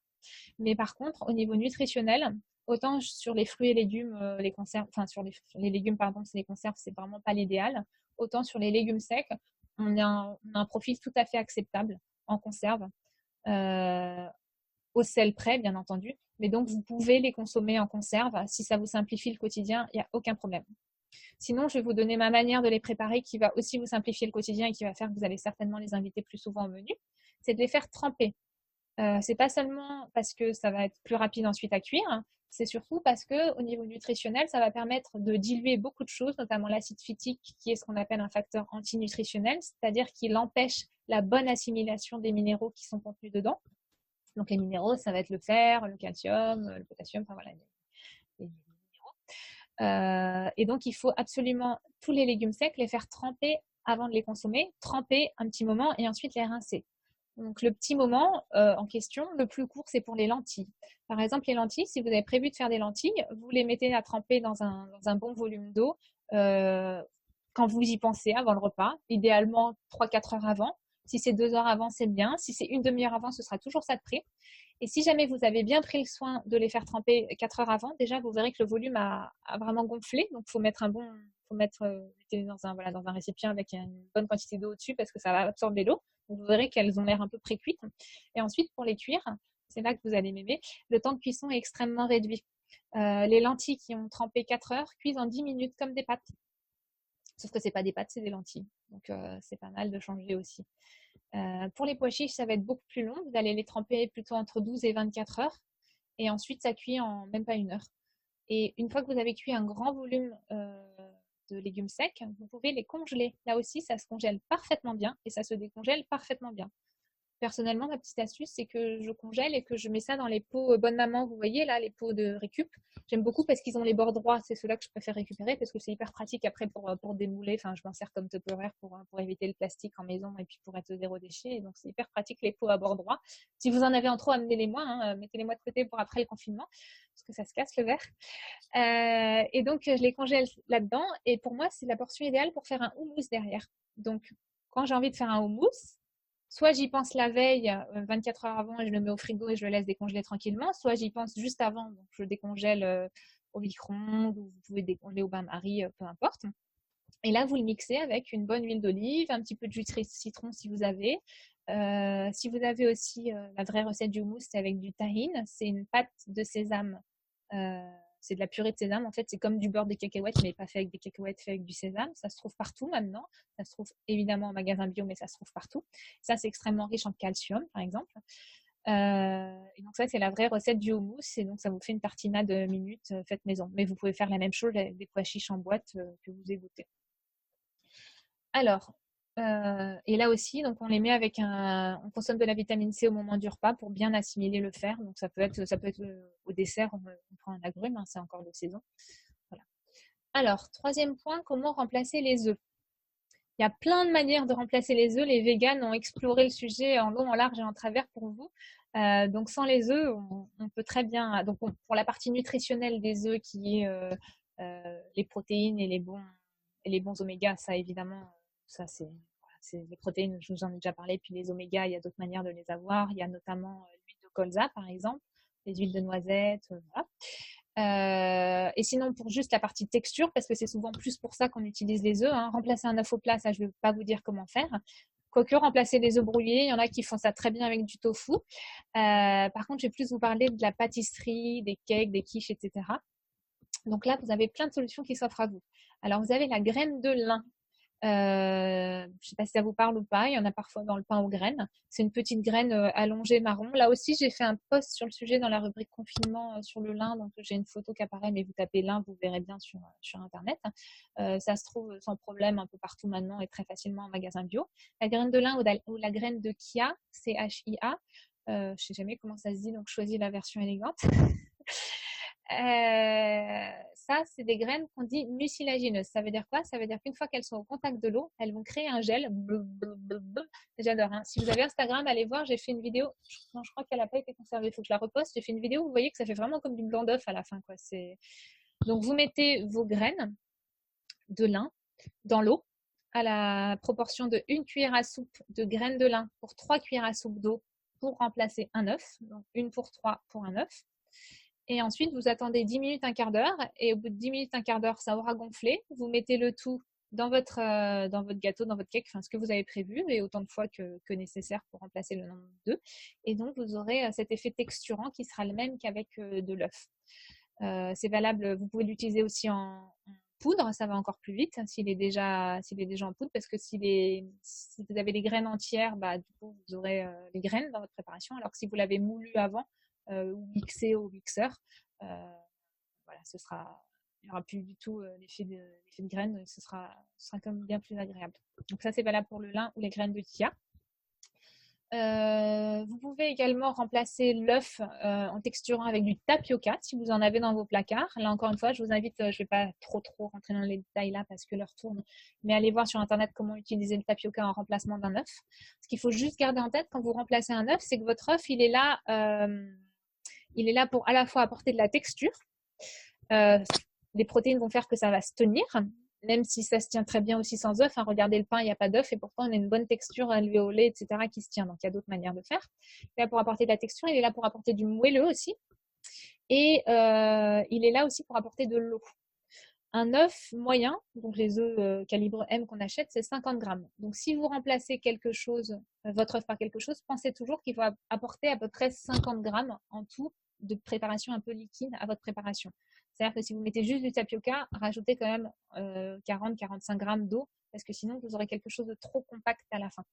Mais par contre, au niveau nutritionnel, autant sur les fruits et légumes, les conserves, enfin sur les légumes, pardon, c'est les conserves, c'est vraiment pas l'idéal. Autant sur les légumes secs, on a un profil tout à fait acceptable en conserve, au sel près, bien entendu. Mais donc, vous pouvez les consommer en conserve. Si ça vous simplifie le quotidien, il n'y a aucun problème. Sinon, je vais vous donner ma manière de les préparer qui va aussi vous simplifier le quotidien et qui va faire que vous allez certainement les inviter plus souvent au menu. C'est de les faire tremper. C'est pas seulement parce que ça va être plus rapide ensuite à cuire, hein, c'est surtout parce que au niveau nutritionnel, ça va permettre de diluer beaucoup de choses, notamment l'acide phytique, qui est ce qu'on appelle un facteur antinutritionnel, c'est-à-dire qu'il empêche la bonne assimilation des minéraux qui sont contenus dedans. Donc les minéraux, ça va être le fer, le calcium, le potassium, enfin voilà, les minéraux. Et donc il faut absolument tous les légumes secs les faire tremper avant de les consommer, tremper un petit moment et ensuite les rincer. Donc, le petit moment en question, le plus court, c'est pour les lentilles. Par exemple, les lentilles, si vous avez prévu de faire des lentilles, vous les mettez à tremper dans un bon volume d'eau quand vous y pensez avant le repas, idéalement 3-4 heures avant. Si c'est 2 heures avant, c'est bien. Si c'est une demi-heure avant, ce sera toujours ça de prix. Et si jamais vous avez bien pris le soin de les faire tremper 4 heures avant, déjà, vous verrez que le volume a vraiment gonflé. Donc, il faut mettre dans un récipient avec une bonne quantité d'eau au-dessus parce que ça va absorber l'eau. Vous verrez qu'elles ont l'air un peu pré-cuites. Et ensuite, pour les cuire, c'est là que vous allez m'aimer, le temps de cuisson est extrêmement réduit. Les lentilles qui ont trempé 4 heures cuisent en 10 minutes comme des pâtes. Sauf que c'est pas des pâtes, c'est des lentilles. Donc, c'est pas mal de changer aussi. Pour les pois chiches, ça va être beaucoup plus long. Vous allez les tremper plutôt entre 12 et 24 heures. Et ensuite, ça cuit en même pas 1 heure. Et une fois que vous avez cuit un grand volume de légumes secs, vous pouvez les congeler. Là aussi, ça se congèle parfaitement bien et ça se décongèle parfaitement bien. Personnellement, ma petite astuce, c'est que je congèle et que je mets ça dans les pots Bonne Maman, vous voyez là, les pots de récup. J'aime beaucoup parce qu'ils ont les bords droits, c'est ceux-là que je préfère récupérer parce que c'est hyper pratique après pour démouler. Enfin, je m'en sers comme Tupperware pour éviter le plastique en maison et puis pour être zéro déchet. Et donc, c'est hyper pratique les pots à bord droit. Si vous en avez en trop, amenez-les-moi, hein, mettez-les-moi de côté pour après le confinement parce que ça se casse le verre. Et donc, je les congèle là-dedans et pour moi, c'est la portion idéale pour faire un houmous derrière. Donc, quand j'ai envie de faire un houmous, soit j'y pense la veille, 24 heures avant, et je le mets au frigo et je le laisse décongeler tranquillement. Soit j'y pense juste avant, donc je le décongèle au micro-ondes ou vous pouvez décongeler au bain-marie, peu importe. Et là, vous le mixez avec une bonne huile d'olive, un petit peu de jus de citron si vous avez. Si vous avez aussi la vraie recette du houmous, c'est avec du tahine. C'est une pâte de sésame. C'est de la purée de sésame. En fait, c'est comme du beurre de cacahuètes, mais pas fait avec des cacahuètes, fait avec du sésame. Ça se trouve partout maintenant. Ça se trouve évidemment en magasin bio, mais ça se trouve partout. Ça, c'est extrêmement riche en calcium, par exemple. Et donc ça, c'est la vraie recette du houmous. Et donc, ça vous fait une tartinade minute faite maison. Mais vous pouvez faire la même chose avec des pois chiches en boîte que vous égouttez. Alors, et là aussi, donc on les met avec on consomme de la vitamine C au moment du repas pour bien assimiler le fer. Donc ça peut être au dessert, on prend un agrume, hein, c'est encore de saison. Voilà. Alors, troisième point, comment remplacer les œufs? Il y a plein de manières de remplacer les œufs. Les véganes ont exploré le sujet en long, en large et en travers pour vous. Donc sans les œufs, on peut très bien. Donc pour la partie nutritionnelle des œufs, qui est les protéines et les bons omégas, ça évidemment, ça c'est les protéines, je vous en ai déjà parlé. Puis les omégas, il y a d'autres manières de les avoir. Il y a notamment l'huile de colza, par exemple, les huiles de noisette, voilà. Et sinon, pour juste la partie texture, parce que c'est souvent plus pour ça qu'on utilise les œufs, hein, remplacer un œuf au plat, ça je ne vais pas vous dire comment faire. Quoique remplacer les œufs brouillés, il y en a qui font ça très bien avec du tofu. Par contre, je vais plus vous parler de la pâtisserie, des cakes, des quiches, etc. Donc là, vous avez plein de solutions qui s'offrent à vous. Alors, vous avez la graine de lin. Je ne sais pas si ça vous parle ou pas, il y en a parfois dans le pain aux graines. C'est une petite graine allongée marron. Là aussi, j'ai fait un post sur le sujet dans la rubrique confinement sur le lin. Donc, j'ai une photo qui apparaît, mais vous tapez lin, vous verrez bien sur Internet. Ça se trouve sans problème un peu partout maintenant et très facilement en magasin bio. La graine de lin ou la graine de chia, C-H-I-A. Je ne sais jamais comment ça se dit, donc choisis la version élégante. Ça, c'est des graines qu'on dit mucilagineuses. Ça veut dire quoi? Ça veut dire qu'une fois qu'elles sont au contact de l'eau, elles vont créer un gel. J'adore. Hein. Si vous avez Instagram, allez voir, j'ai fait une vidéo. Non, je crois qu'elle n'a pas été conservée. Il faut que je la reposte. J'ai fait une vidéo où vous voyez que ça fait vraiment comme du blanc d'œuf à la fin. Quoi. Donc, vous mettez vos graines de lin dans l'eau à la proportion de 1 cuillère à soupe de graines de lin pour 3 cuillères à soupe d'eau pour remplacer un œuf. Donc, 1 pour 3 pour un œuf. Et ensuite, vous attendez 10 minutes, un quart d'heure. Et au bout de 10 minutes, un quart d'heure, ça aura gonflé. Vous mettez le tout dans votre gâteau, dans votre cake, enfin ce que vous avez prévu, et autant de fois que nécessaire pour remplacer le nombre d'œufs. Et donc, vous aurez cet effet texturant qui sera le même qu'avec de l'œuf. C'est valable, vous pouvez l'utiliser aussi en poudre, ça va encore plus vite s'il est déjà en poudre, parce que si vous avez les graines entières, bah, du coup, vous aurez les graines dans votre préparation, alors que si vous l'avez moulu avant, ou mixé au mixeur, voilà, il n'y aura plus du tout l'effet de graines, ce sera comme bien plus agréable. Donc ça, c'est valable pour le lin ou les graines de chia. Vous pouvez également remplacer l'œuf en texturant avec du tapioca si vous en avez dans vos placards. Là encore une fois, je vous invite, je ne vais pas trop rentrer dans les détails là parce que l'heure tourne, mais allez voir sur internet comment utiliser le tapioca en remplacement d'un œuf. Ce qu'il faut juste garder en tête quand vous remplacez un œuf, c'est que votre œuf, il est là pour à la fois apporter de la texture. Les protéines vont faire que ça va se tenir, même si ça se tient très bien aussi sans œuf. Hein, regardez le pain, il n'y a pas d'œuf et pourtant on a une bonne texture alvéolée, etc. qui se tient. Donc il y a d'autres manières de faire. Il est là pour apporter de la texture, il est là pour apporter du moelleux aussi. Et il est là aussi pour apporter de l'eau. Un œuf moyen, donc les œufs calibre M qu'on achète, c'est 50 grammes. Donc si vous remplacez votre œuf par quelque chose, pensez toujours qu'il faut apporter à peu près 50 grammes en tout de préparation un peu liquide à votre préparation. C'est-à-dire que si vous mettez juste du tapioca, rajoutez quand même 40-45 grammes d'eau parce que sinon, vous aurez quelque chose de trop compact à la fin.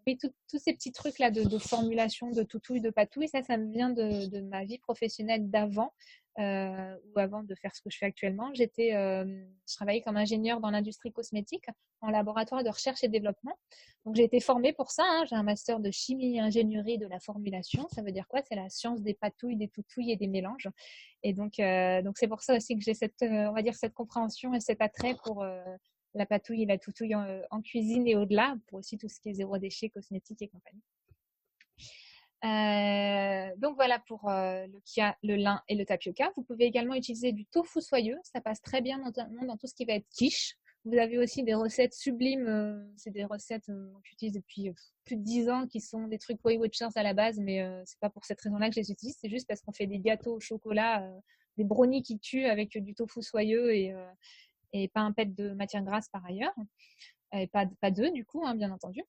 Oui, tous ces petits trucs-là de formulation, de toutouille, de patouille, ça me vient de ma vie professionnelle d'avant ou avant de faire ce que je fais actuellement. Je travaillais comme ingénieure dans l'industrie cosmétique en laboratoire de recherche et développement. Donc, j'ai été formée pour ça. Hein. J'ai un master de chimie et ingénierie de la formulation. Ça veut dire quoi? C'est la science des patouilles, des toutouilles et des mélanges. Et donc c'est pour ça aussi que j'ai on va dire, cette compréhension et cet attrait pour la patouille et la toutouille en cuisine et au-delà, pour aussi tout ce qui est zéro déchet, cosmétique et compagnie. Donc voilà pour le kia, le lin et le tapioca. Vous pouvez également utiliser du tofu soyeux. Ça passe très bien notamment dans tout ce qui va être quiche. Vous avez aussi des recettes sublimes. C'est des recettes que j'utilise depuis plus de 10 ans qui sont des trucs Weight Watchers à la base, mais c'est pas pour cette raison-là que je les utilise. C'est juste parce qu'on fait des gâteaux au chocolat, des brownies qui tuent avec du tofu soyeux et pas un pet de matière grasse par ailleurs. Et pas d'œufs du coup, hein, bien entendu.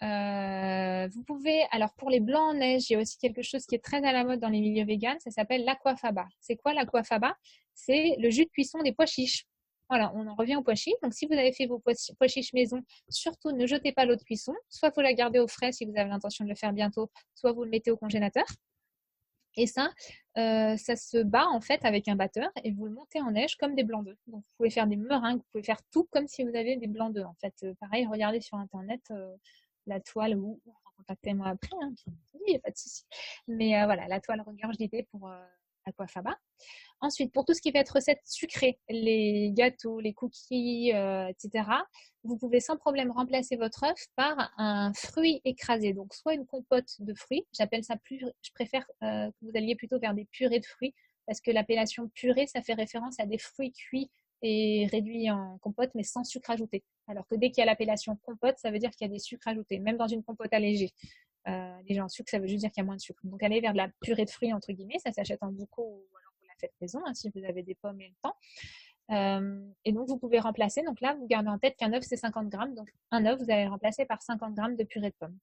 Vous pouvez, alors pour les blancs en neige, il y a aussi quelque chose qui est très à la mode dans les milieux véganes, ça s'appelle l'aquafaba. C'est quoi l'aquafaba? C'est le jus de cuisson des pois chiches. Voilà, on en revient aux pois chiches. Donc si vous avez fait vos pois chiches maison, surtout ne jetez pas l'eau de cuisson. Soit vous la gardez au frais si vous avez l'intention de le faire bientôt, soit vous le mettez au congélateur. Et ça se bat en fait avec un batteur et vous le montez en neige comme des blancs d'œufs. Donc vous pouvez faire des meringues, vous pouvez faire tout comme si vous aviez des blancs d'œufs. En fait, pareil, regardez sur internet la toile ou contactez-moi après, hein, il n'y a pas de souci. Mais voilà, la toile regurgitée pour Aquafaba. Ensuite, pour tout ce qui va être recettes sucrées, les gâteaux, les cookies, etc., vous pouvez sans problème remplacer votre œuf par un fruit écrasé. Donc, soit une compote de fruits, j'appelle ça je préfère que vous alliez plutôt vers des purées de fruits, parce que l'appellation purée, ça fait référence à des fruits cuits et réduits en compote, mais sans sucre ajouté. Alors que dès qu'il y a l'appellation compote, ça veut dire qu'il y a des sucres ajoutés, même dans une compote allégée. Déjà en sucre, ça veut juste dire qu'il y a moins de sucre. Donc, allez vers de la purée de fruits, entre guillemets, ça s'achète en boucau ou alors vous la faites maison, hein, si vous avez des pommes et le temps. Et donc, vous pouvez remplacer. Donc là, vous gardez en tête qu'un œuf, c'est 50 grammes. Donc, un œuf, vous allez le remplacer par 50 grammes de purée de pommes.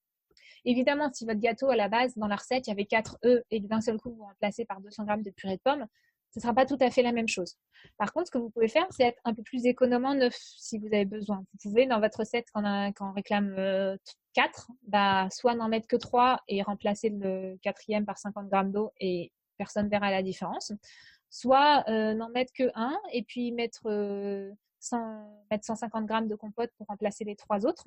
Évidemment, si votre gâteau, à la base, dans la recette, il y avait 4 œufs et que d'un seul coup, vous remplacez par 200 grammes de purée de pommes, ce ne sera pas tout à fait la même chose. Par contre, ce que vous pouvez faire, c'est être un peu plus économe en œufs si vous avez besoin. Vous pouvez, dans votre recette, quand on réclame 4, soit n'en mettre que 3 et remplacer le quatrième par 50 grammes d'eau et personne ne verra la différence. Soit n'en mettre que 1 et puis mettre 150 grammes de compote pour remplacer les 3 autres.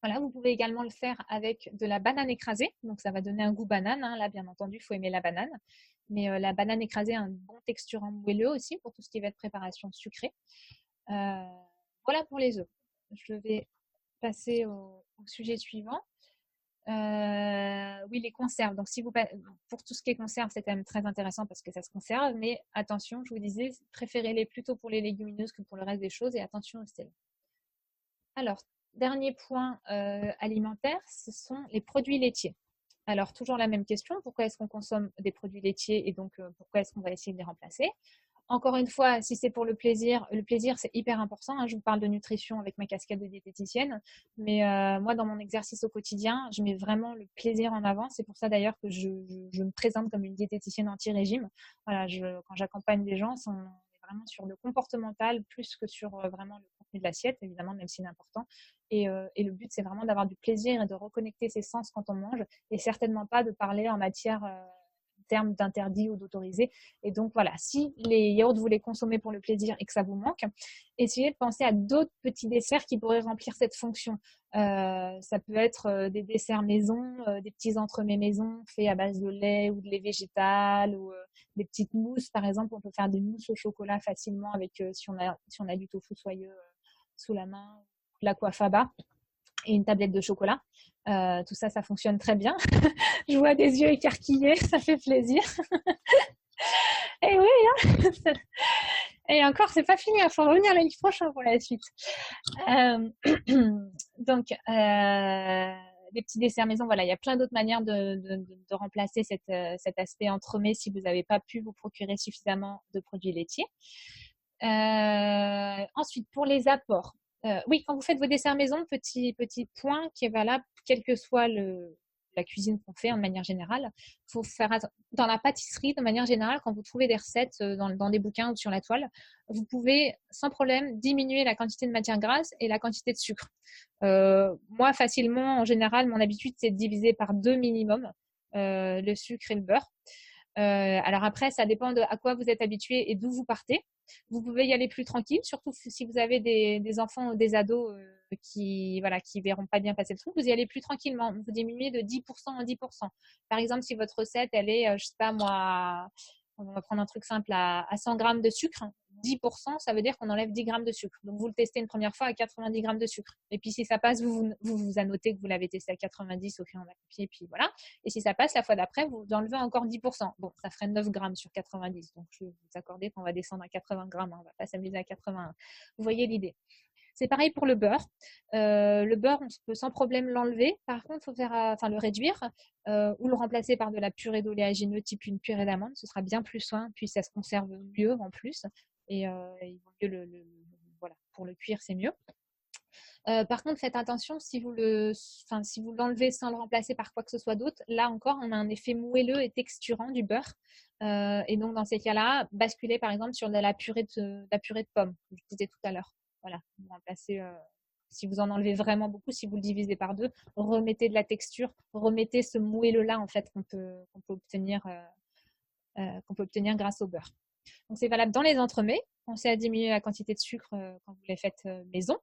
Voilà, vous pouvez également le faire avec de la banane écrasée. Donc, ça va donner un goût banane. Hein. Là, bien entendu, il faut aimer la banane. Mais la banane écrasée a un bon texturant moelleux aussi pour tout ce qui va être préparation sucrée. Voilà pour les œufs. Je vais passer au sujet suivant. Oui, les conserves. Donc, pour tout ce qui est conserve, c'est quand même très intéressant parce que ça se conserve. Mais attention, je vous disais, préférez-les plutôt pour les légumineuses que pour le reste des choses. Et attention au sel. Alors, dernier point alimentaire, ce sont les produits laitiers. Alors, toujours la même question, pourquoi est-ce qu'on consomme des produits laitiers et donc pourquoi est-ce qu'on va essayer de les remplacer? Encore une fois, si c'est pour le plaisir c'est hyper important. Hein. Je vous parle de nutrition avec ma casquette de diététicienne, mais moi, dans mon exercice au quotidien, je mets vraiment le plaisir en avant. C'est pour ça d'ailleurs que je me présente comme une diététicienne anti-régime. Voilà, quand j'accompagne des gens, on est vraiment sur le comportemental plus que sur vraiment le contenu de l'assiette, évidemment, même si c'est important. Et le but, c'est vraiment d'avoir du plaisir et de reconnecter ses sens quand on mange, et certainement pas de parler en matière termes d'interdit ou d'autorisé. Et donc voilà, si les yaourts vous les consommez pour le plaisir et que ça vous manque, essayez de penser à d'autres petits desserts qui pourraient remplir cette fonction. Ça peut être des desserts maison, des petits entremets maison faits à base de lait ou de lait végétal, ou des petites mousses par exemple. On peut faire des mousses au chocolat facilement avec si on a du tofu soyeux sous la main, de l'aquafaba et une tablette de chocolat. Tout ça, ça fonctionne très bien. Je vois des yeux écarquillés, ça fait plaisir. Et oui, hein. Et encore, c'est pas fini, il faut revenir le livre prochain pour la suite. Donc, des petits desserts maison, voilà, il y a plein d'autres manières de remplacer cet aspect entremets si vous n'avez pas pu vous procurer suffisamment de produits laitiers. Ensuite, pour les apports. Oui, quand vous faites vos desserts maison, petit point qui est valable, quel que soit le la cuisine qu'on fait de manière générale. Faut faire dans la pâtisserie, de manière générale, quand vous trouvez des recettes dans des bouquins ou sur la toile, vous pouvez sans problème diminuer la quantité de matière grasse et la quantité de sucre. Moi, facilement, en général, mon habitude, c'est de diviser par 2 minimum le sucre et le beurre. Alors après, ça dépend de à quoi vous êtes habitué et d'où vous partez. Vous pouvez y aller plus tranquille, surtout si vous avez des enfants ou des ados qui verront pas bien passer le truc. Vous y allez plus tranquillement. Vous diminuez de 10% en 10%. Par exemple, si votre recette, elle est, je sais pas moi, on va prendre un truc simple à 100 grammes de sucre. 10%, ça veut dire qu'on enlève 10 grammes de sucre. Donc, vous le testez une première fois à 90 grammes de sucre. Et puis, si ça passe, vous annotez que vous l'avez testé à 90 au crayon à papier, et puis voilà. Et si ça passe, la fois d'après, vous enlevez encore 10%. Bon, ça ferait 9 grammes sur 90. Donc, je vais vous accorder qu'on va descendre à 80 grammes. On va pas s'amuser à 81. Vous voyez l'idée. C'est pareil pour le beurre. Le beurre, on peut sans problème l'enlever. Par contre, il faut le réduire ou le remplacer par de la purée d'oléagineux type une purée d'amande. Ce sera bien plus sain, puis ça se conserve mieux en plus. Et il vaut mieux voilà, pour le cuire, c'est mieux. Par contre, faites attention si vous l'enlevez sans le remplacer par quoi que ce soit d'autre. Là encore, on a un effet moelleux et texturant du beurre. Et donc, dans ces cas-là, basculez par exemple sur de la purée de pommes, comme je disais tout à l'heure. Voilà, vous remplacez. Si vous en enlevez vraiment beaucoup, si vous le divisez par 2, remettez de la texture, remettez ce moelleux-là en fait qu'on peut obtenir grâce au beurre. Donc, c'est valable dans les entremets. Pensez à diminuer la quantité de sucre quand vous les faites maison.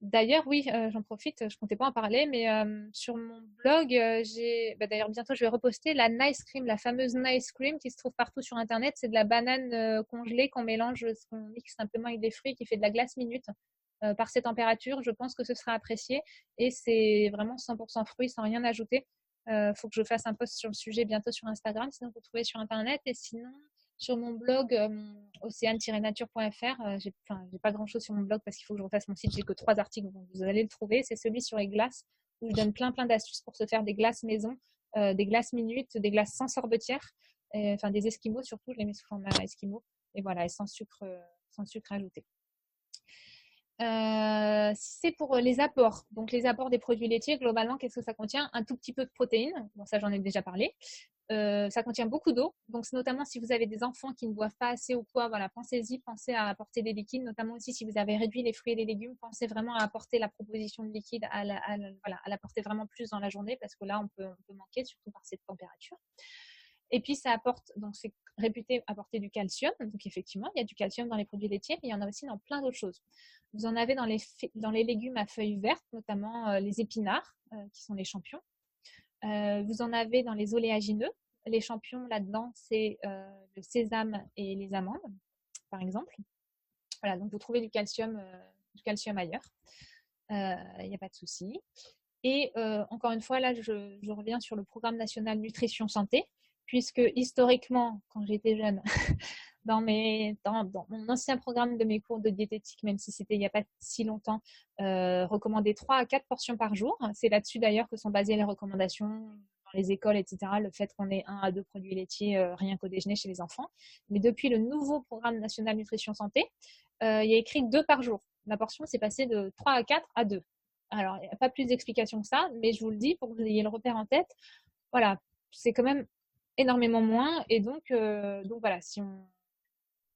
D'ailleurs, oui, j'en profite, je comptais pas en parler, mais sur mon blog, d'ailleurs bientôt je vais reposter la Nice Cream, la fameuse Nice Cream qui se trouve partout sur internet. C'est de la banane congelée qu'on mixe simplement avec des fruits, qui fait de la glace minute. Par ces températures, je pense que ce sera apprécié et c'est vraiment 100% fruits sans rien ajouter. Faut que je fasse un post sur le sujet bientôt sur Instagram, sinon vous trouvez sur internet, et sinon sur mon blog océane-nature.fr, j'ai pas grand chose sur mon blog parce qu'il faut que je refasse mon site, j'ai que 3 articles, donc vous allez le trouver. C'est celui sur les glaces où je donne plein d'astuces pour se faire des glaces maison, des glaces minutes, des glaces sans sorbetière, des esquimaux surtout, je les mets sous format esquimaux, et voilà, et sans sucre ajouté. Si c'est pour les apports, donc les apports des produits laitiers, globalement, qu'est-ce que ça contient? Un tout petit peu de protéines, bon ça j'en ai déjà parlé. Ça contient beaucoup d'eau, donc notamment si vous avez des enfants qui ne boivent pas assez ou quoi, voilà, pensez à apporter des liquides, notamment aussi si vous avez réduit les fruits et les légumes, pensez vraiment à apporter la proposition de liquide, à l'apporter vraiment plus dans la journée, parce que là on peut manquer, surtout par cette température. Et puis ça apporte, donc c'est réputé apporter du calcium, donc effectivement il y a du calcium dans les produits laitiers, mais il y en a aussi dans plein d'autres choses. Vous en avez dans les légumes à feuilles vertes, notamment les épinards, qui sont les champignons. Vous en avez dans les oléagineux. Les champignons là-dedans, c'est le sésame et les amandes, par exemple. Voilà, donc vous trouvez du calcium ailleurs. Il n'y a pas de souci. Et encore une fois, là, je reviens sur le programme national nutrition santé, puisque historiquement, quand j'étais jeune, dans mon ancien programme de mes cours de diététique, même si c'était il n'y a pas si longtemps, recommandé 3 à 4 portions par jour. C'est là-dessus d'ailleurs que sont basées les recommandations dans les écoles, etc. Le fait qu'on ait 1 à 2 produits laitiers rien qu'au déjeuner chez les enfants. Mais depuis le nouveau programme national nutrition santé, il y a écrit 2 par jour. La portion s'est passée de 3 à 4 à 2. Alors, il n'y a pas plus d'explications que ça, mais je vous le dis pour que vous ayez le repère en tête. Voilà, c'est quand même énormément moins. Et donc voilà,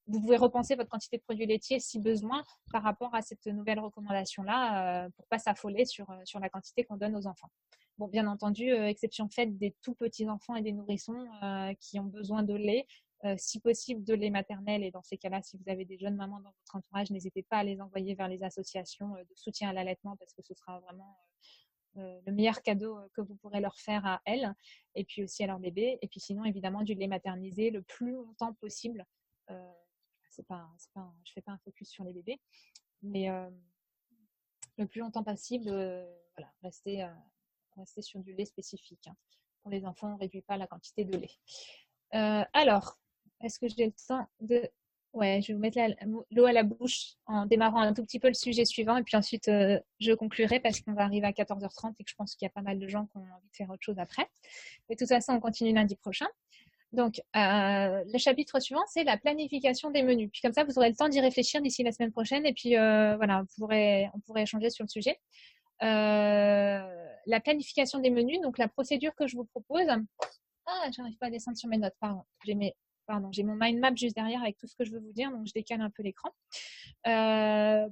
vous pouvez repenser votre quantité de produits laitiers si besoin par rapport à cette nouvelle recommandation-là pour ne pas s'affoler sur la quantité qu'on donne aux enfants. Bon, bien entendu, exception faite des tout petits enfants et des nourrissons qui ont besoin de lait, si possible de lait maternel. Et dans ces cas-là, si vous avez des jeunes mamans dans votre entourage, n'hésitez pas à les envoyer vers les associations de soutien à l'allaitement, parce que ce sera vraiment le meilleur cadeau que vous pourrez leur faire à elles et puis aussi à leur bébé. Et puis sinon, évidemment, du lait maternisé le plus longtemps possible. Je fais pas un focus sur les bébés, mais le plus longtemps possible, rester sur du lait spécifique. Pour les enfants, on ne réduit pas la quantité de lait. Alors, est-ce que j'ai le temps de... Ouais, je vais vous mettre l'eau à la bouche en démarrant un tout petit peu le sujet suivant, et puis ensuite je conclurai parce qu'on va arriver à 14h30 et que je pense qu'il y a pas mal de gens qui ont envie de faire autre chose après. Mais de toute façon, on continue lundi prochain. Donc, le chapitre suivant, c'est la planification des menus. Puis comme ça, vous aurez le temps d'y réfléchir d'ici la semaine prochaine. Et puis, on pourrait échanger sur le sujet. La planification des menus, donc la procédure que je vous propose. Ah, j'arrive pas à descendre sur mes notes, pardon. J'ai mon mind map juste derrière avec tout ce que je veux vous dire, donc je décale un peu l'écran.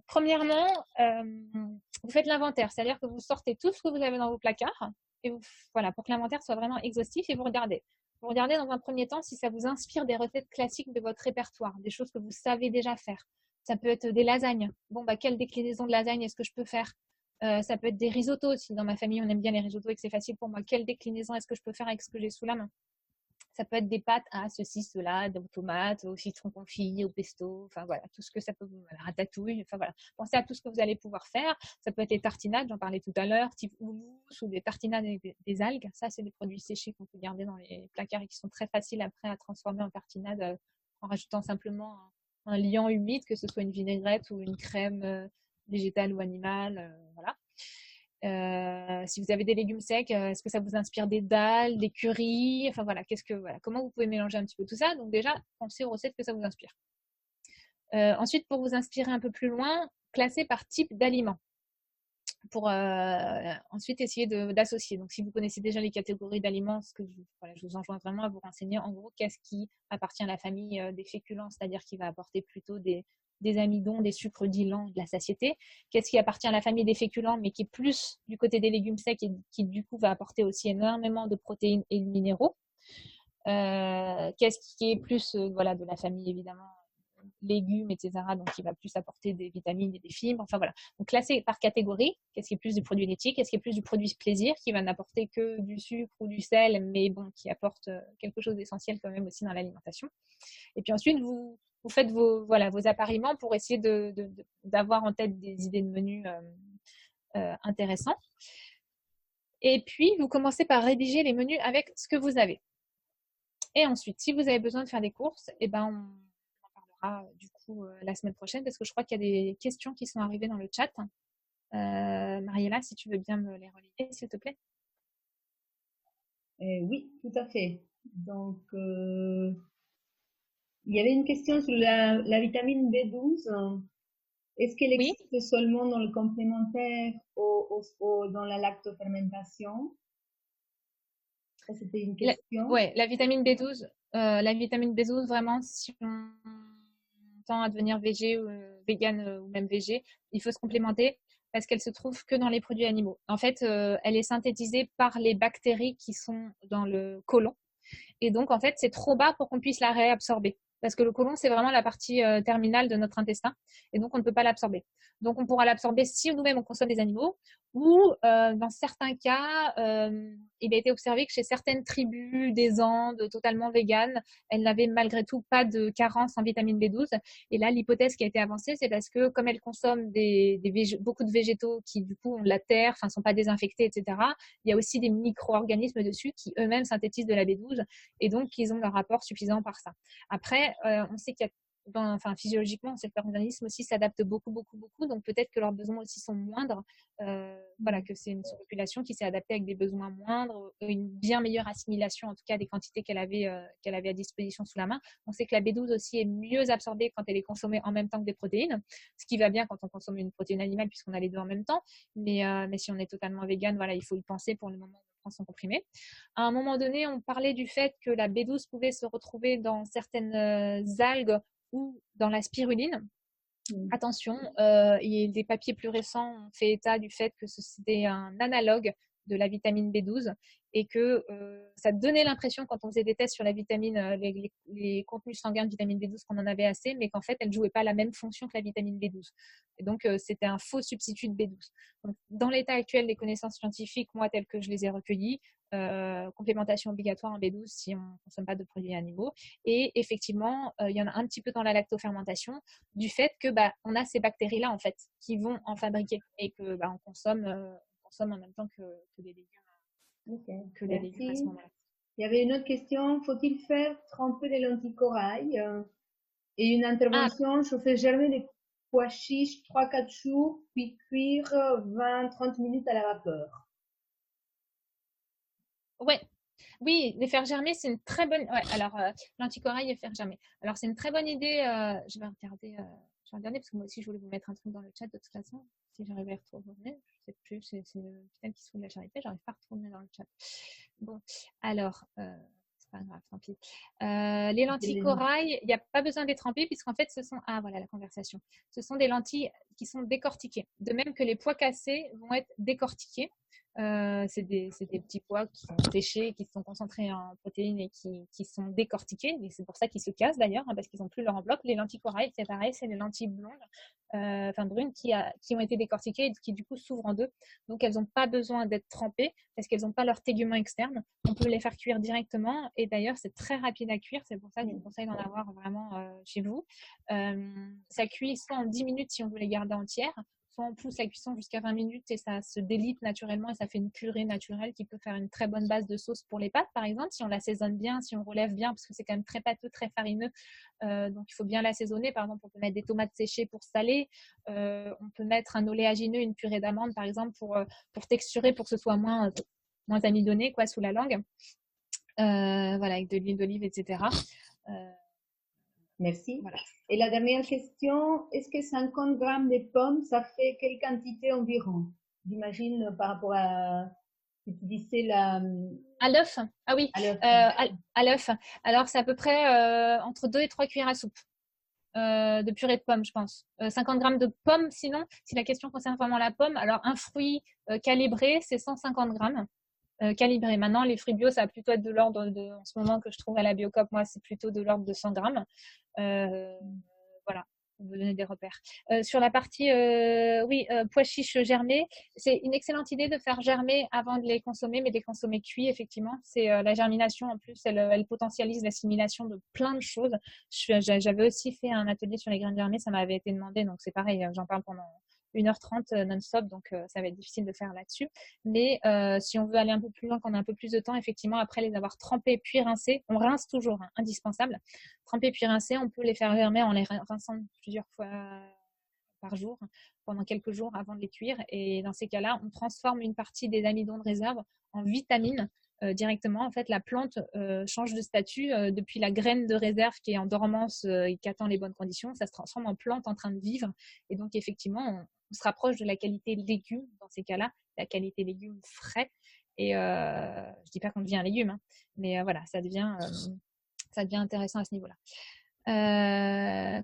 Premièrement, vous faites l'inventaire, c'est-à-dire que vous sortez tout ce que vous avez dans vos placards et voilà, pour que l'inventaire soit vraiment exhaustif et vous regardez. Vous regardez dans un premier temps si ça vous inspire des recettes classiques de votre répertoire, des choses que vous savez déjà faire. Ça peut être des lasagnes. Bon, bah, quelle déclinaison de lasagne est-ce que je peux faire? Ça peut être des risottos. Si dans ma famille, on aime bien les risottos et que c'est facile pour moi, quelle déclinaison est-ce que je peux faire avec ce que j'ai sous la main? Ça peut être des pâtes à ceci, cela, aux tomates, au citron confit, au pesto, enfin voilà, tout ce que ça peut vous, la ratatouille, enfin voilà. Pensez à tout ce que vous allez pouvoir faire. Ça peut être les tartinades, j'en parlais tout à l'heure, type houmous ou des tartinades avec des algues. Ça, c'est des produits séchés qu'on peut garder dans les placards et qui sont très faciles après à transformer en tartinade en rajoutant simplement un liant humide, que ce soit une vinaigrette ou une crème végétale ou animale, voilà. Si vous avez des légumes secs, est-ce que ça vous inspire des dalles, des currys? Enfin voilà, comment vous pouvez mélanger un petit peu tout ça? Donc déjà, pensez aux recettes que ça vous inspire. Ensuite, pour vous inspirer un peu plus loin, classez par type d'aliment. Pour ensuite essayer d'associer. Donc, si vous connaissez déjà les catégories d'aliments, je vous enjoins vraiment à vous renseigner. En gros, qu'est-ce qui appartient à la famille des féculents, c'est-à-dire qui va apporter plutôt des amidons, des sucres dits lents, de la satiété. Qu'est-ce qui appartient à la famille des féculents, mais qui est plus du côté des légumes secs et qui, du coup, va apporter aussi énormément de protéines et de minéraux. Qu'est-ce qui est plus voilà, de la famille, évidemment, légumes, etc. Donc, qui va plus apporter des vitamines et des fibres. Enfin, voilà. Donc, classé par catégorie, qu'est-ce qui est plus du produit laitier, qu'est-ce qui est plus du produit plaisir, qui va n'apporter que du sucre ou du sel, mais bon, qui apporte quelque chose d'essentiel quand même aussi dans l'alimentation. Et puis ensuite, vous faites vos appariements pour essayer d'avoir en tête des idées de menus intéressants. Et puis, vous commencez par rédiger les menus avec ce que vous avez. Et ensuite, si vous avez besoin de faire des courses, eh ben, on en parlera du coup la semaine prochaine parce que je crois qu'il y a des questions qui sont arrivées dans le chat. Mariella, si tu veux bien me les relayer, s'il te plaît. Oui, tout à fait. Donc, il y avait une question sur la vitamine B12. Est-ce qu'elle Oui. existe seulement dans le complémentaire ou dans la lactofermentation? Ça, c'était une question. Oui, la vitamine B12. La vitamine B12, vraiment, si on tend à devenir vegan ou même végé, il faut se complémenter parce qu'elle se trouve que dans les produits animaux. En fait, elle est synthétisée par les bactéries qui sont dans le côlon. Et donc, en fait, c'est trop bas pour qu'on puisse la réabsorber. Parce que le côlon, c'est vraiment la partie terminale de notre intestin. Et donc, on ne peut pas l'absorber. Donc, on pourra l'absorber si nous-mêmes, on consomme des animaux. Ou, dans certains cas, il a été observé que chez certaines tribus des Andes totalement véganes, elles n'avaient malgré tout pas de carence en vitamine B12. Et là, l'hypothèse qui a été avancée, c'est parce que comme elles consomment beaucoup de végétaux qui, du coup, ont de la terre, enfin, sont pas désinfectés, etc., il y a aussi des micro-organismes dessus qui eux-mêmes synthétisent de la B12 et donc ils ont leur rapport suffisant par ça. Après, on sait qu'il y a physiologiquement, cet organisme aussi s'adapte beaucoup, beaucoup, beaucoup. Donc, peut-être que leurs besoins aussi sont moindres. Voilà, que c'est une population qui s'est adaptée avec des besoins moindres, une bien meilleure assimilation, en tout cas, des quantités qu'elle avait à disposition sous la main. On sait que la B12 aussi est mieux absorbée quand elle est consommée en même temps que des protéines, ce qui va bien quand on consomme une protéine animale puisqu'on a les deux en même temps. Mais si on est totalement vegan, voilà, il faut y penser pour le moment où on prend son comprimé. À un moment donné, on parlait du fait que la B12 pouvait se retrouver dans certaines algues ou dans la spiruline. Attention, et des papiers plus récents ont fait état du fait que c'était un analogue de la vitamine B12 et que ça donnait l'impression quand on faisait des tests sur la vitamine, les contenus sanguins de vitamine B12 qu'on en avait assez, mais qu'en fait elle ne jouait pas la même fonction que la vitamine B12. Et donc c'était un faux substitut de B12. Donc, dans l'état actuel des connaissances scientifiques, moi telles que je les ai recueillies, complémentation obligatoire en B12 si on ne consomme pas de produits animaux. Et effectivement, il y en a un petit peu dans la lactofermentation du fait que on a ces bactéries-là en fait qui vont en fabriquer et que on consomme en même temps que les légumes. Okay, les légumes à ce moment-là. Il y avait une autre question. Faut-il faire tremper les lentilles corail et une intervention chauffer germer des pois chiches 3-4 jours, puis cuire 20-30 minutes à la vapeur? Ouais. Oui, les faire germer, c'est une très bonne. Ouais, alors, lentilles corail et faire germer. Alors, c'est une très bonne idée. Je vais regarder. vais regarder parce que moi aussi, je voulais vous mettre un truc dans le chat de toute façon. Si j'arrive à y retrouver, je sais plus, c'est quelqu'un qui se fout de la charité, j'arrive pas à retrouver dans le chat. Bon, alors, c'est pas grave, tant pis. Les lentilles corail, il n'y a pas besoin d'être trempées puisqu'en fait, ah voilà la conversation. Ce sont des lentilles qui sont décortiquées. De même que les pois cassés vont être décortiqués. C'est des petits pois qui sont séchés, qui sont concentrés en protéines et qui sont décortiqués. Et c'est pour ça qu'ils se cassent d'ailleurs, parce qu'ils n'ont plus leur enveloppe. Les lentilles corail, c'est pareil, c'est les lentilles blondes, brunes, qui ont été décortiquées et qui du coup s'ouvrent en deux. Donc elles n'ont pas besoin d'être trempées parce qu'elles n'ont pas leur tégument externe. On peut les faire cuire directement et d'ailleurs c'est très rapide à cuire. C'est pour ça que je vous conseille d'en avoir vraiment chez vous. Ça cuit soit en 10 minutes si on veut les garder entières, soit on pousse la cuisson jusqu'à 20 minutes et ça se délite naturellement et ça fait une purée naturelle qui peut faire une très bonne base de sauce pour les pâtes, par exemple, si on l'assaisonne bien, si on relève bien, parce que c'est quand même très pâteux, très farineux. Donc, il faut bien l'assaisonner. Par exemple, on peut mettre des tomates séchées pour saler. On peut mettre un oléagineux, une purée d'amande, par exemple, pour texturer, pour que ce soit moins amidonné sous la langue. Voilà, avec de l'huile d'olive, etc. Merci. Voilà. Et la dernière question, est-ce que 50 grammes de pommes, ça fait quelle quantité environ? J'imagine par rapport à ce que tu disais à l'œuf. Ah oui, à l'œuf. Alors, c'est à peu près entre 2 et 3 cuillères à soupe de purée de pommes, je pense. 50 grammes de pommes, sinon, si la question concerne vraiment la pomme, alors un fruit calibré, c'est 150 grammes. Calibré. Maintenant, les fruits bio, ça va plutôt être de l'ordre en ce moment que je trouve à la Biocoop, moi, c'est plutôt de l'ordre de 100 grammes. Voilà, pour vous donner des repères. Sur la partie, pois chiches germés, c'est une excellente idée de faire germer avant de les consommer, mais de les consommer cuits, effectivement. C'est la germination, en plus, elle potentialise l'assimilation de plein de choses. J'avais aussi fait un atelier sur les graines germées, ça m'avait été demandé, donc c'est pareil, j'en parle pendant 1h30 non-stop, donc ça va être difficile de faire là-dessus. Mais si on veut aller un peu plus loin, qu'on a un peu plus de temps, effectivement, après les avoir trempés puis rincés, on rince toujours, indispensable. Trempés puis rincés, on peut les faire germer en les rinçant plusieurs fois par jour, pendant quelques jours avant de les cuire. Et dans ces cas-là, on transforme une partie des amidons de réserve en vitamines directement. En fait, la plante change de statut depuis la graine de réserve qui est en dormance et qui attend les bonnes conditions. Ça se transforme en plante en train de vivre. Et donc, effectivement, on se rapproche de la qualité légumes dans ces cas-là, la qualité légumes frais. Et je dis pas qu'on devient un légume, mais voilà, ça devient intéressant à ce niveau-là.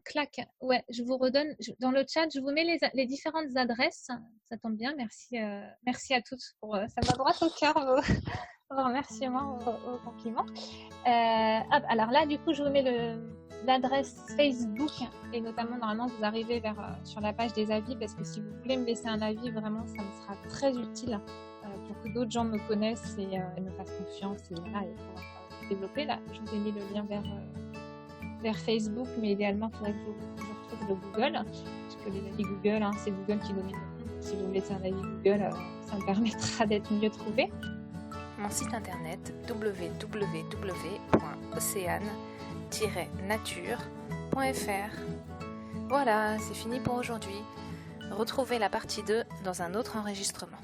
Clac, ouais, je vous redonne dans le chat, je vous mets les différentes adresses. Ça tombe bien, merci à toutes ça m'a droit au cœur vos remerciements, vos compliments. Alors là, du coup, je vous mets l'adresse Facebook et notamment, normalement, vous arrivez sur la page des avis parce que si vous voulez me laisser un avis, vraiment, ça me sera très utile pour que d'autres gens me connaissent et me fassent confiance et pouvoir développer. Là, je vous ai mis le lien vers Facebook, mais idéalement, il faudrait que je retrouve le Google, parce que les avis Google, c'est Google qui domine le monde. Si vous me laissez un avis Google, ça me permettra d'être mieux trouvé. Mon site internet www.océane-nature.fr. Voilà, c'est fini pour aujourd'hui. Retrouvez la partie 2 dans un autre enregistrement.